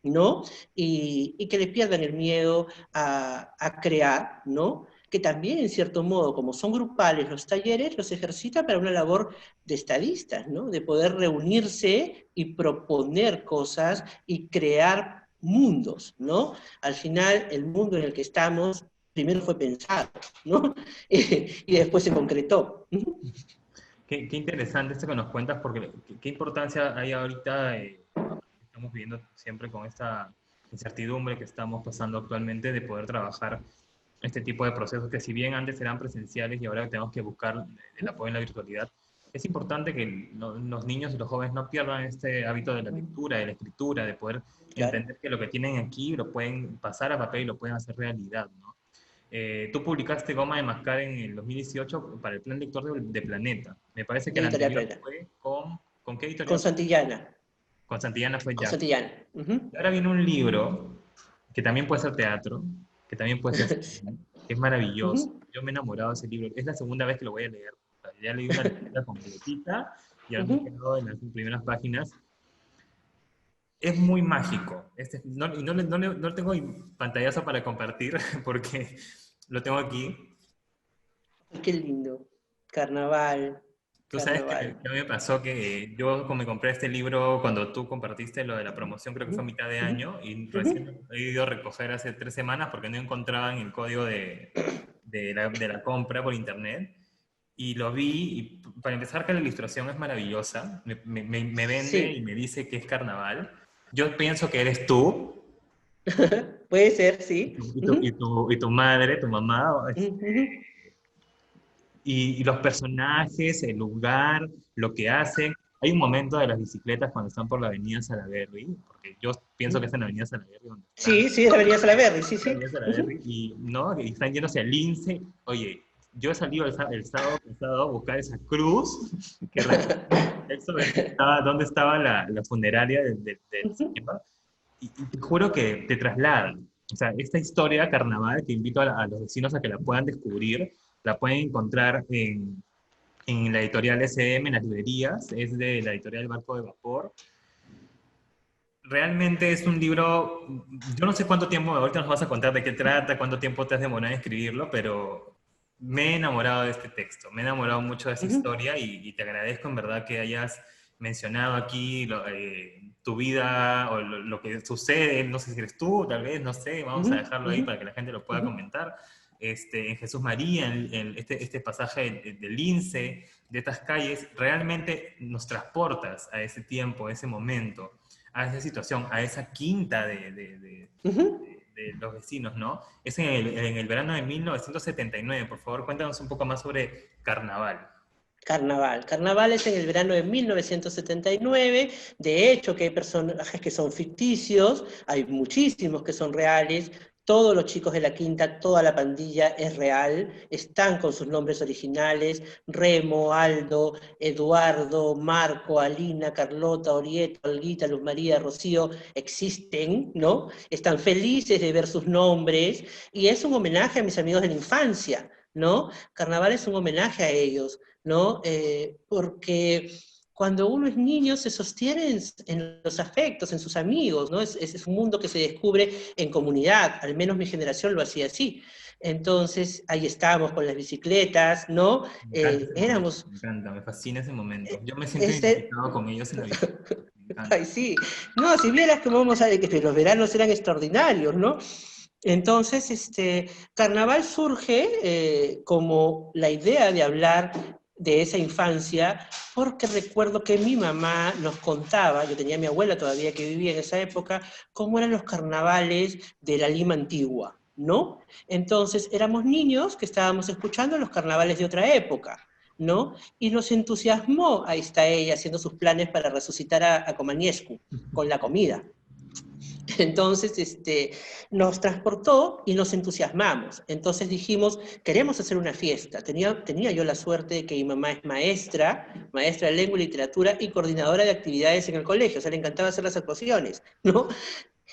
¿no? Y que le pierdan el miedo a crear, ¿no? Que también, en cierto modo, como son grupales los talleres, los ejercita para una labor de estadistas, ¿no? De poder reunirse y proponer cosas y crear mundos, ¿no? Al final, el mundo en el que estamos primero fue pensado, ¿no? Y después se concretó. Qué interesante esto que nos cuentas, porque qué importancia hay ahorita, estamos viviendo siempre con esta incertidumbre que estamos pasando actualmente de poder trabajar este tipo de procesos que si bien antes eran presenciales y ahora tenemos que buscar el apoyo en la virtualidad, es importante que los niños y los jóvenes no pierdan este hábito de la lectura, de la escritura, de poder entender que lo que tienen aquí lo pueden pasar a papel y lo pueden hacer realidad, ¿no? Tú publicaste Goma de Mascar en el 2018 para el Plan Lector de Planeta. Me parece que la anterior fue ¿con qué editorial? Con Santillana. Con Santillana fue ya. Con Santillana. Y ahora viene un libro que también puede ser teatro, que también puede ser cine, que es maravilloso. Yo me he enamorado de ese libro. Es la segunda vez que lo voy a leer. Ya leí una lectura completita y ahora me he quedado en las primeras páginas. Es muy mágico. No tengo pantallazo para compartir porque lo tengo aquí. Qué lindo. Carnaval. Tú sabes que a mí me pasó que yo me compré este libro cuando tú compartiste lo de la promoción, creo que fue a mitad de año, y recién he ido a recoger hace 3 semanas porque no encontraban el código de la compra por internet. y lo vi, y para empezar que la ilustración es maravillosa, me vende Sí. y me dice que es carnaval. Yo pienso que eres tú, Puede ser, sí. y tu madre, tu mamá, Ujú. y los personajes, el lugar, lo que hacen. Hay un momento de las bicicletas cuando están por la avenida Salaberry, porque yo pienso que es en la avenida Salaberry donde están, Sí, sí, es la Avenida Salaberry, sí, la sí. avenida Ujú. Salaberry, y, ¿no? Y están yéndose al Lince. Oye, yo he salido el sábado pasado a buscar esa cruz, que eso estaba, dónde estaba la funeraria del Ujú. señor, y te juro que te traslada. O sea, esta historia carnaval que invito a los vecinos a que la puedan descubrir, la pueden encontrar en la editorial SM, en las librerías, es de la editorial Barco de Vapor. Realmente es un libro, yo no sé cuánto tiempo, ahorita nos vas a contar de qué trata, cuánto tiempo te has demorado en escribirlo, pero me he enamorado de este texto, me he enamorado mucho de esa Ujú. historia y te agradezco en verdad que hayas mencionado aquí tu vida o lo que sucede, no sé si eres tú, tal vez, no sé, vamos a Ujú. dejarlo ahí Ujú. para que la gente lo pueda Ujú. comentar. En Jesús María, en este pasaje del Lince, de estas calles, realmente nos transportas a ese tiempo, a ese momento, a esa situación, a esa quinta Ujú. de los vecinos, ¿no? Es en el verano de 1979. Por favor, cuéntanos un poco más sobre Carnaval. Carnaval. Carnaval es en el verano de 1979. De hecho, que hay personajes que son ficticios, hay muchísimos que son reales. Todos los chicos de la quinta, toda la pandilla es real, están con sus nombres originales: Remo, Aldo, Eduardo, Marco, Alina, Carlota, Orieta, Olguita, Luz María, Rocío, existen, ¿no? Están felices de ver sus nombres, y es un homenaje a mis amigos de la infancia, ¿no? Carnaval es un homenaje a ellos, ¿no? Porque cuando uno es niño se sostiene en los afectos, en sus amigos, ¿no? Es un mundo que se descubre en comunidad, al menos mi generación lo hacía así. Entonces, ahí estábamos con las bicicletas, ¿no? Me encanta ese momento, Éramos... me encanta, me fascina ese momento. Yo me siento Ese, identificado con ellos en la vida. Me encanta. ay, sí. No, si vieras que vamos a ver que los veranos eran extraordinarios, ¿no? Entonces, Carnaval surge como la idea de hablar de esa infancia, porque recuerdo que mi mamá nos contaba, yo tenía a mi abuela todavía que vivía en esa época, cómo eran los carnavales de la Lima antigua, ¿no? Entonces, éramos niños que estábamos escuchando los carnavales de otra época, ¿no? Y nos entusiasmó, ahí está ella haciendo sus planes para resucitar a Comaniescu con la comida. Entonces, nos transportó y nos entusiasmamos. Entonces dijimos, queremos hacer una fiesta. Tenía yo la suerte de que mi mamá es maestra de lengua y literatura y coordinadora de actividades en el colegio, o sea, le encantaba hacer las actuaciones, ¿no?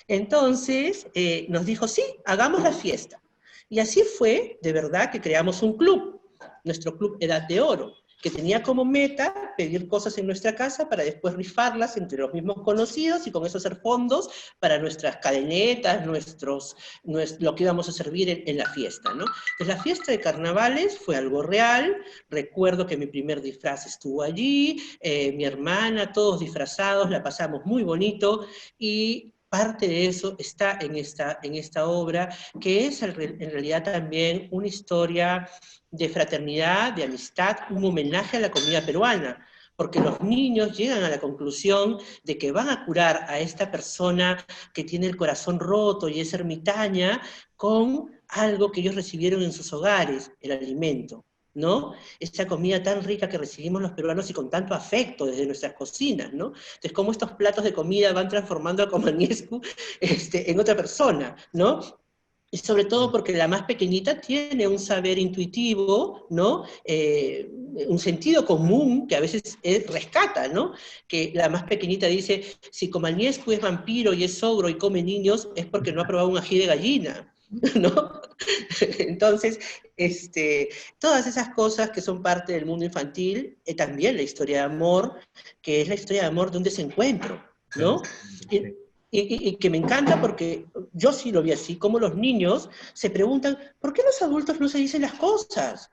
Entonces, nos dijo, sí, hagamos la fiesta. Y así fue, de verdad, que creamos un club, nuestro club Edad de Oro, que tenía como meta pedir cosas en nuestra casa para después rifarlas entre los mismos conocidos y con eso hacer fondos para nuestras cadenetas, lo que íbamos a servir en la fiesta, ¿no? Entonces la fiesta de carnavales fue algo real. Recuerdo que mi primer disfraz estuvo allí, mi hermana, todos disfrazados, la pasamos muy bonito, y parte de eso está en esta obra, que es en realidad también una historia de fraternidad, de amistad, un homenaje a la comida peruana, porque los niños llegan a la conclusión de que van a curar a esta persona que tiene el corazón roto y es ermitaña con algo que ellos recibieron en sus hogares, el alimento, ¿no? Esa comida tan rica que recibimos los peruanos y con tanto afecto desde nuestras cocinas, ¿no? Entonces, cómo estos platos de comida van transformando a Comaniescu en otra persona, ¿no? Y sobre todo porque la más pequeñita tiene un saber intuitivo, ¿no? Un sentido común que a veces rescata, ¿no? Que la más pequeñita dice, si Comaniescu es vampiro y es ogro y come niños, es porque no ha probado un ají de gallina, ¿no? Entonces, todas esas cosas que son parte del mundo infantil, también la historia de amor, que es la historia de amor de un desencuentro, ¿no? Y, Sí. y que me encanta porque yo sí lo vi así, como los niños se preguntan, ¿por qué los adultos no se dicen las cosas?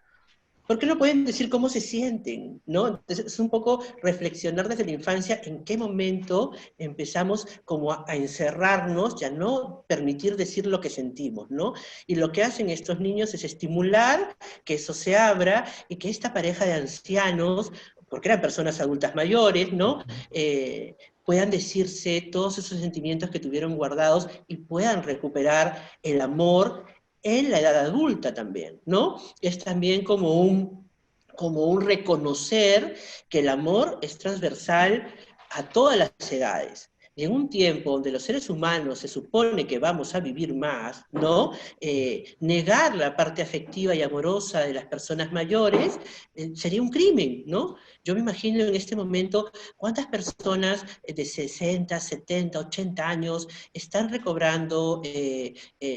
¿Por qué no pueden decir cómo se sienten? ¿No? Entonces es un poco reflexionar desde la infancia en qué momento empezamos como a encerrarnos y a no permitir decir lo que sentimos, ¿no? Y lo que hacen estos niños es estimular que eso se abra y que esta pareja de ancianos, porque eran personas adultas mayores, ¿no? Puedan decirse todos esos sentimientos que tuvieron guardados y puedan recuperar el amor en la edad adulta también, ¿no? Es también como un reconocer que el amor es transversal a todas las edades. Y en un tiempo donde los seres humanos se supone que vamos a vivir más, ¿no? Negar la parte afectiva y amorosa de las personas mayores sería un crimen, ¿no? Yo me imagino en este momento cuántas personas de 60, 70, 80 años están recobrando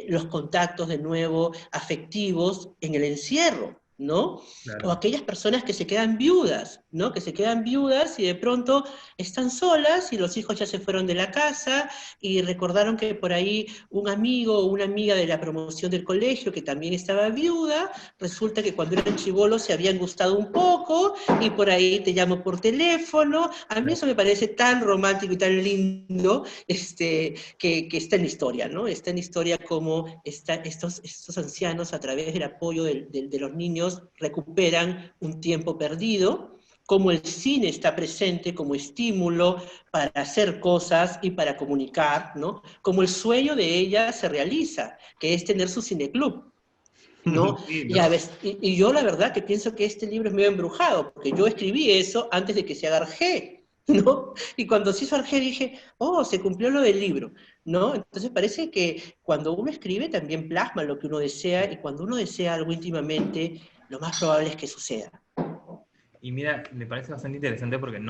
los contactos de nuevo afectivos en el encierro, ¿no? Claro. O aquellas personas que se quedan viudas, ¿no? Que se quedan viudas y de pronto están solas y los hijos ya se fueron de la casa y recordaron que por ahí un amigo o una amiga de la promoción del colegio que también estaba viuda, resulta que cuando eran chibolos se habían gustado un poco y por ahí te llamo por teléfono. A mí eso me parece tan romántico y tan lindo que está en la historia, ¿no? Está en la historia como estos ancianos a través del apoyo de los niños recuperan un tiempo perdido, como el cine está presente como estímulo para hacer cosas y para comunicar, ¿no? Como el sueño de ella se realiza, que es tener su cineclub, ¿no? Sí, Y, ¿no? y yo la verdad que pienso que este libro es medio embrujado, porque yo escribí eso antes de que se haga Arjé, ¿no? Y cuando se hizo Arjé dije, oh, se cumplió lo del libro, ¿no? Entonces parece que cuando uno escribe también plasma lo que uno desea, y cuando uno desea algo íntimamente, lo más probable es que suceda. Y mira, me parece bastante interesante porque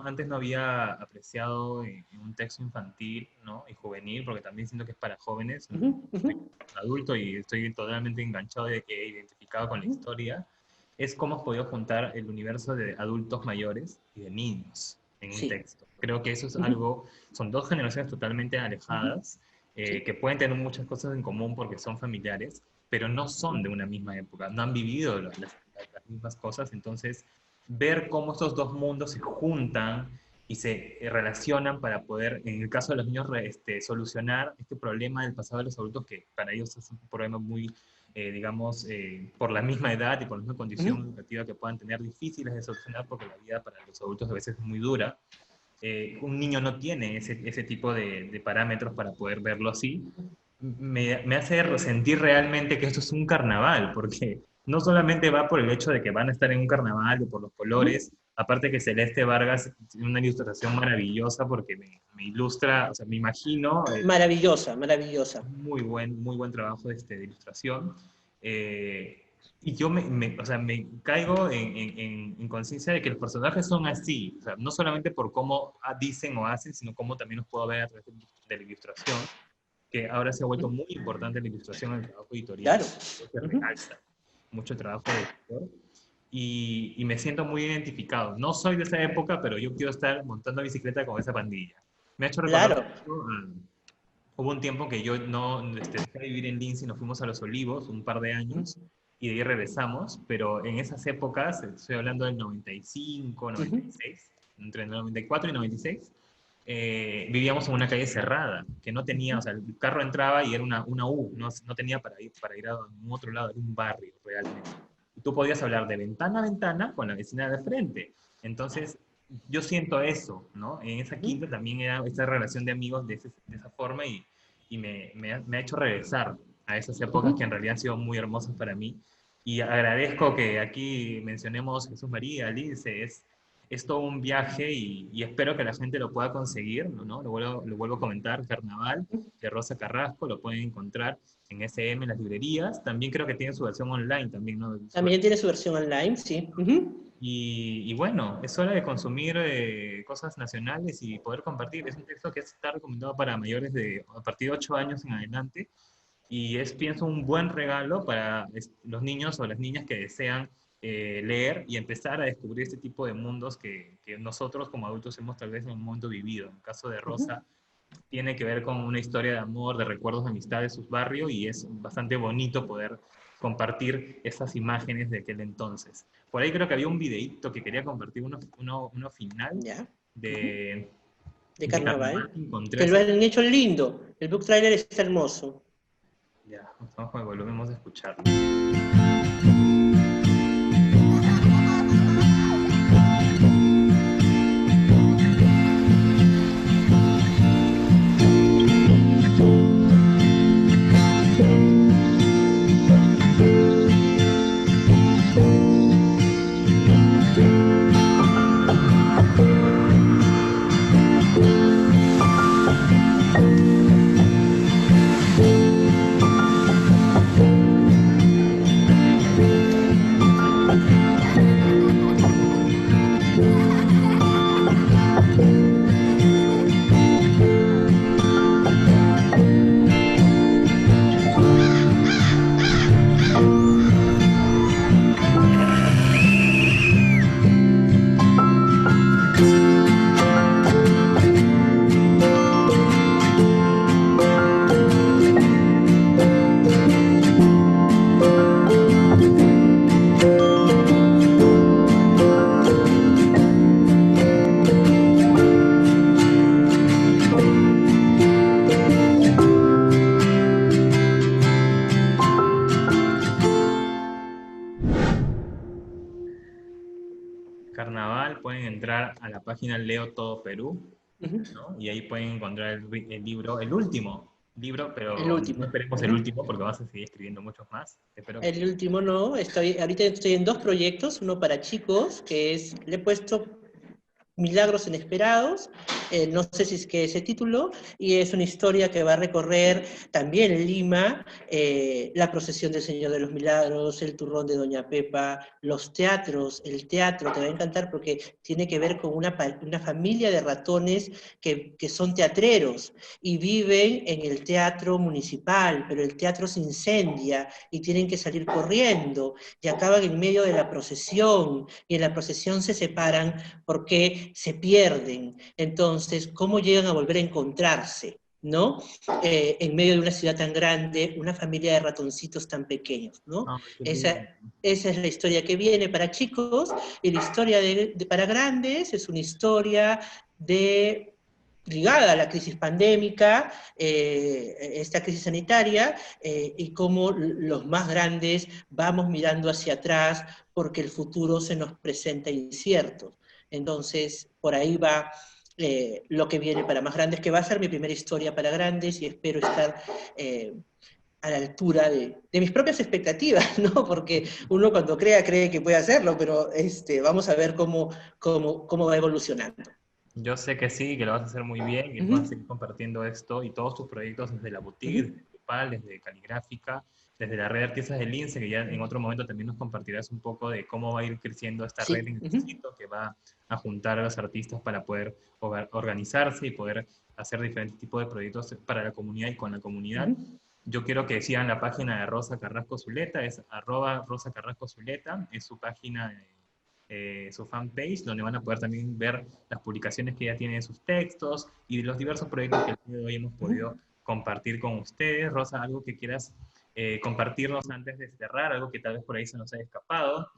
antes no había apreciado en un texto infantil, ¿no? Y juvenil, porque también siento que es para jóvenes, ¿no? Soy adulto y estoy totalmente enganchado e identificado con la historia, es cómo has podido juntar el universo de adultos mayores y de niños en un Sí. texto. Creo que eso es algo, son dos generaciones totalmente alejadas, Sí. que pueden tener muchas cosas en común porque son familiares, pero no son de una misma época, no han vivido las mismas cosas, entonces ver cómo estos dos mundos se juntan y se relacionan para poder, en el caso de los niños, solucionar este problema del pasado de los adultos, que para ellos es un problema muy, digamos, por la misma edad y por la misma condición educativa que puedan tener, difíciles de solucionar porque la vida para los adultos a veces es muy dura. Un niño no tiene ese tipo de parámetros para poder verlo así. Me hace sentir realmente que esto es un carnaval, porque no solamente va por el hecho de que van a estar en un carnaval o por los colores, aparte que Celeste Vargas tiene una ilustración maravillosa porque me ilustra, o sea, me imagino, Maravillosa, maravillosa. muy buen trabajo de ilustración. Y yo o sea, me caigo en conciencia de que los personajes son así, o sea, no solamente por cómo dicen o hacen, sino cómo también los puedo ver a través de la ilustración, que ahora se ha vuelto muy importante la ilustración en el trabajo editorial, Claro. que realza mucho el trabajo de editor, y me siento muy identificado. No soy de esa época, pero yo quiero estar montando bicicleta con esa pandilla. Me ha hecho recordar Claro. mucho, hubo un tiempo que yo no dejé de vivir en Lince y nos fuimos a Los Olivos un par de años, y de ahí regresamos, pero en esas épocas, estoy hablando del 95, 96, entre el 94 y 96, vivíamos en una calle cerrada, que no tenía, o sea, el carro entraba y era una U, no tenía para ir a un otro lado, era un barrio realmente. Y tú podías hablar de ventana a ventana con la vecina de frente. Entonces, yo siento eso, ¿no? En esa quinta también era esta relación de amigos de esa forma y me ha hecho regresar a esas épocas que en realidad han sido muy hermosas para mí. Y agradezco que aquí mencionemos Jesús María, Lince, es todo un viaje y espero que la gente lo pueda conseguir, ¿no? Lo vuelvo a comentar, Carnaval de Rosa Carrasco, lo pueden encontrar en SM, en las librerías. También creo que tiene su versión online, también, ¿no? También tiene su versión online, sí. Y bueno, es hora de consumir cosas nacionales y poder compartir. Es un texto que está recomendado para mayores a partir de 8 años en adelante y es, pienso, un buen regalo para los niños o las niñas que desean leer y empezar a descubrir este tipo de mundos que nosotros como adultos hemos tal vez en un momento vivido. En el caso de Rosa, tiene que ver con una historia de amor, de recuerdos de amistad de sus barrios y es bastante bonito poder compartir esas imágenes de aquel entonces. Por ahí creo que había un videíto que quería compartir, uno final ¿Ya? de De carnaval. que encontré Que lo hace... han hecho lindo. El book trailer está hermoso. Ya, vamos con el volumen, vamos a escucharlo. Carnaval, pueden entrar a la página Leo Todo Perú, ¿no? Y ahí pueden encontrar el libro, el último libro, pero El último. no esperemos el último porque vas a seguir escribiendo muchos más. Espero que... El último no, ahorita estoy en 2 proyectos, uno para chicos, que es, le he puesto Milagros Inesperados, no sé si es que ese título, y es una historia que va a recorrer también en Lima, la procesión del Señor de los Milagros, el turrón de Doña Pepa, los teatros, el teatro, te va a encantar porque tiene que ver con una familia de ratones que son teatreros, y viven en el teatro municipal, pero el teatro se incendia, y tienen que salir corriendo, y acaban en medio de la procesión, y en la procesión se separan porque se pierden. Entonces, ¿cómo llegan a volver a encontrarse? ¿No? En medio de una ciudad tan grande, una familia de ratoncitos tan pequeños, ¿no? Esa es la historia que viene para chicos, y la historia para grandes es una historia ligada a la crisis pandémica, esta crisis sanitaria, y cómo los más grandes vamos mirando hacia atrás porque el futuro se nos presenta incierto. Entonces, por ahí va lo que viene para más grandes, que va a ser mi primera historia para grandes, y espero estar a la altura de mis propias expectativas, ¿no? Porque uno cuando cree que puede hacerlo, pero vamos a ver cómo va evolucionando. Yo sé que sí, que lo vas a hacer muy bien, y vas a seguir compartiendo esto y todos tus proyectos desde la boutique, desde Grupal, desde Caligráfica, desde la red de artistas del INSE, que ya en otro momento también nos compartirás un poco de cómo va a ir creciendo esta red en el distrito, que va a juntar a los artistas para poder organizarse y poder hacer diferentes tipos de proyectos para la comunidad y con la comunidad. Yo quiero que sigan la página de Rosa Carrasco Zuleta, es @Rosa Carrasco Zuleta, es su página, su fanpage, donde van a poder también ver las publicaciones que ella tiene de sus textos y de los diversos proyectos que el día de hoy hemos podido compartir con ustedes. Rosa, algo que quieras compartirnos antes de cerrar, algo que tal vez por ahí se nos haya escapado.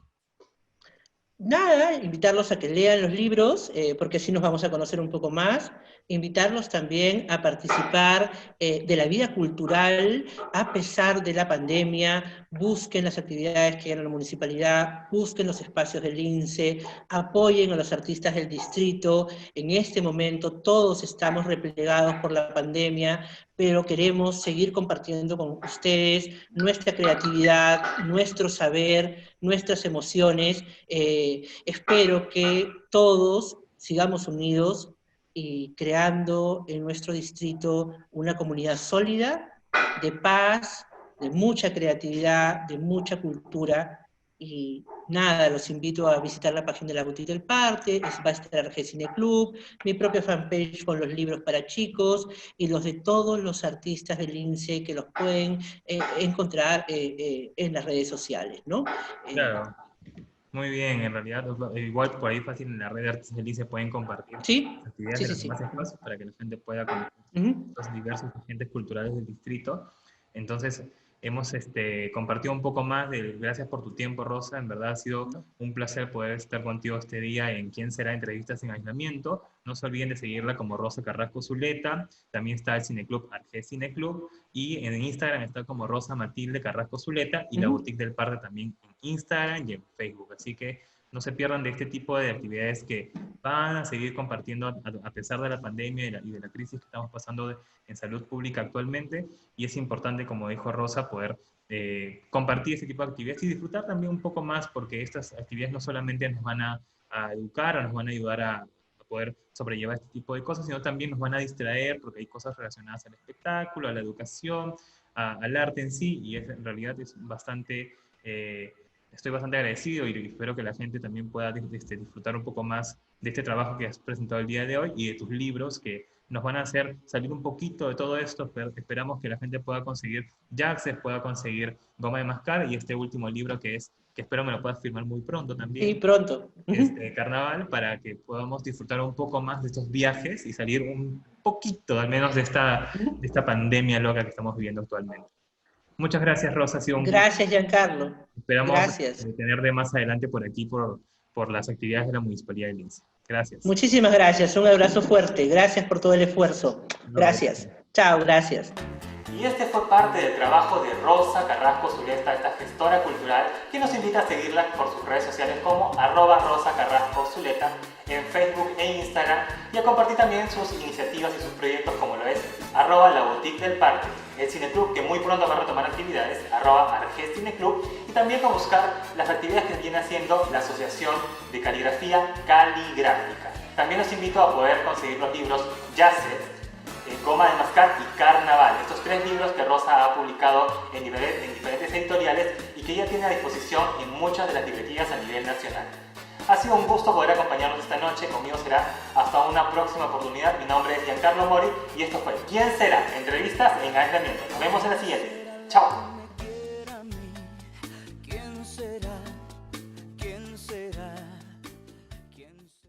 Nada, invitarlos a que lean los libros, porque así nos vamos a conocer un poco más. Invitarlos también a participar de la vida cultural a pesar de la pandemia. Busquen las actividades que hay en la municipalidad, busquen los espacios del INSE, apoyen a los artistas del distrito. En este momento todos estamos replegados por la pandemia, pero queremos seguir compartiendo con ustedes nuestra creatividad, nuestro saber, nuestras emociones. Espero que todos sigamos unidos y creando en nuestro distrito una comunidad sólida, de paz, de mucha creatividad, de mucha cultura. Y nada, los invito a visitar la página de la Boutique del Parque, va a estar G-Cine Club, mi propia fanpage con los libros para chicos, y los de todos los artistas del INSE que los pueden encontrar en las redes sociales, ¿no? Claro. Muy bien, en realidad, igual por ahí fácil en la red de artistas del INSE pueden compartir las actividades de los demás espacios para que la gente pueda conocer los diversos agentes culturales del distrito. Entonces, hemos compartido un poco más. Gracias por tu tiempo, Rosa. En verdad ha sido un placer poder estar contigo este día en ¿Quién será? Entrevistas en Aislamiento. No se olviden de seguirla como Rosa Carrasco Zuleta. También está el Cineclub Arge Cineclub. Y en Instagram está como Rosa Matilde Carrasco Zuleta. Y la Boutique del Parque también en Instagram y en Facebook. Así que no se pierdan de este tipo de actividades que van a seguir compartiendo a pesar de la pandemia y de la crisis que estamos pasando en salud pública actualmente. Y es importante, como dijo Rosa, poder compartir este tipo de actividades y disfrutar también un poco más, porque estas actividades no solamente nos van a educar o nos van a ayudar a poder sobrellevar este tipo de cosas, sino también nos van a distraer, porque hay cosas relacionadas al espectáculo, a la educación, al arte en sí, y en realidad es bastante... estoy bastante agradecido y espero que la gente también pueda disfrutar un poco más de este trabajo que has presentado el día de hoy y de tus libros que nos van a hacer salir un poquito de todo esto. Esperamos que la gente pueda conseguir Jaxes, pueda conseguir Goma de Mascar y este último libro que espero me lo puedas firmar muy pronto también. Sí, pronto. Carnaval, para que podamos disfrutar un poco más de estos viajes y salir un poquito, al menos, de esta pandemia loca que estamos viviendo actualmente. Muchas gracias, Rosa. Ha sido un Gracias, Giancarlo. Esperamos Gracias. tener de más adelante por aquí, por las actividades de la Municipalidad de Lince. Gracias. Muchísimas gracias. Un abrazo fuerte. Gracias por todo el esfuerzo. Gracias. Chao, gracias. Y este fue parte del trabajo de Rosa Carrasco Zuleta, esta gestora cultural, que nos invita a seguirla por sus redes sociales como @Rosa Carrasco Zuleta en Facebook e Instagram, y a compartir también sus iniciativas y sus proyectos como lo es @La Boutique del Parque, el Cineclub que muy pronto va a retomar actividades, @Arge Cineclub, y también con buscar las actividades que viene haciendo la Asociación de Caligrafía Caligráfica. También los invito a poder conseguir los libros Jazzes, Goma de Mascar y Carnaval, estos 3 libros que Rosa ha publicado en diferentes editoriales y que ya tiene a disposición en muchas de las librerías a nivel nacional. Ha sido un gusto poder acompañarnos esta noche, conmigo será hasta una próxima oportunidad. Mi nombre es Giancarlo Mori y esto fue ¿Quién será? Entrevistas en Aislamiento. Nos vemos en la siguiente. Chao.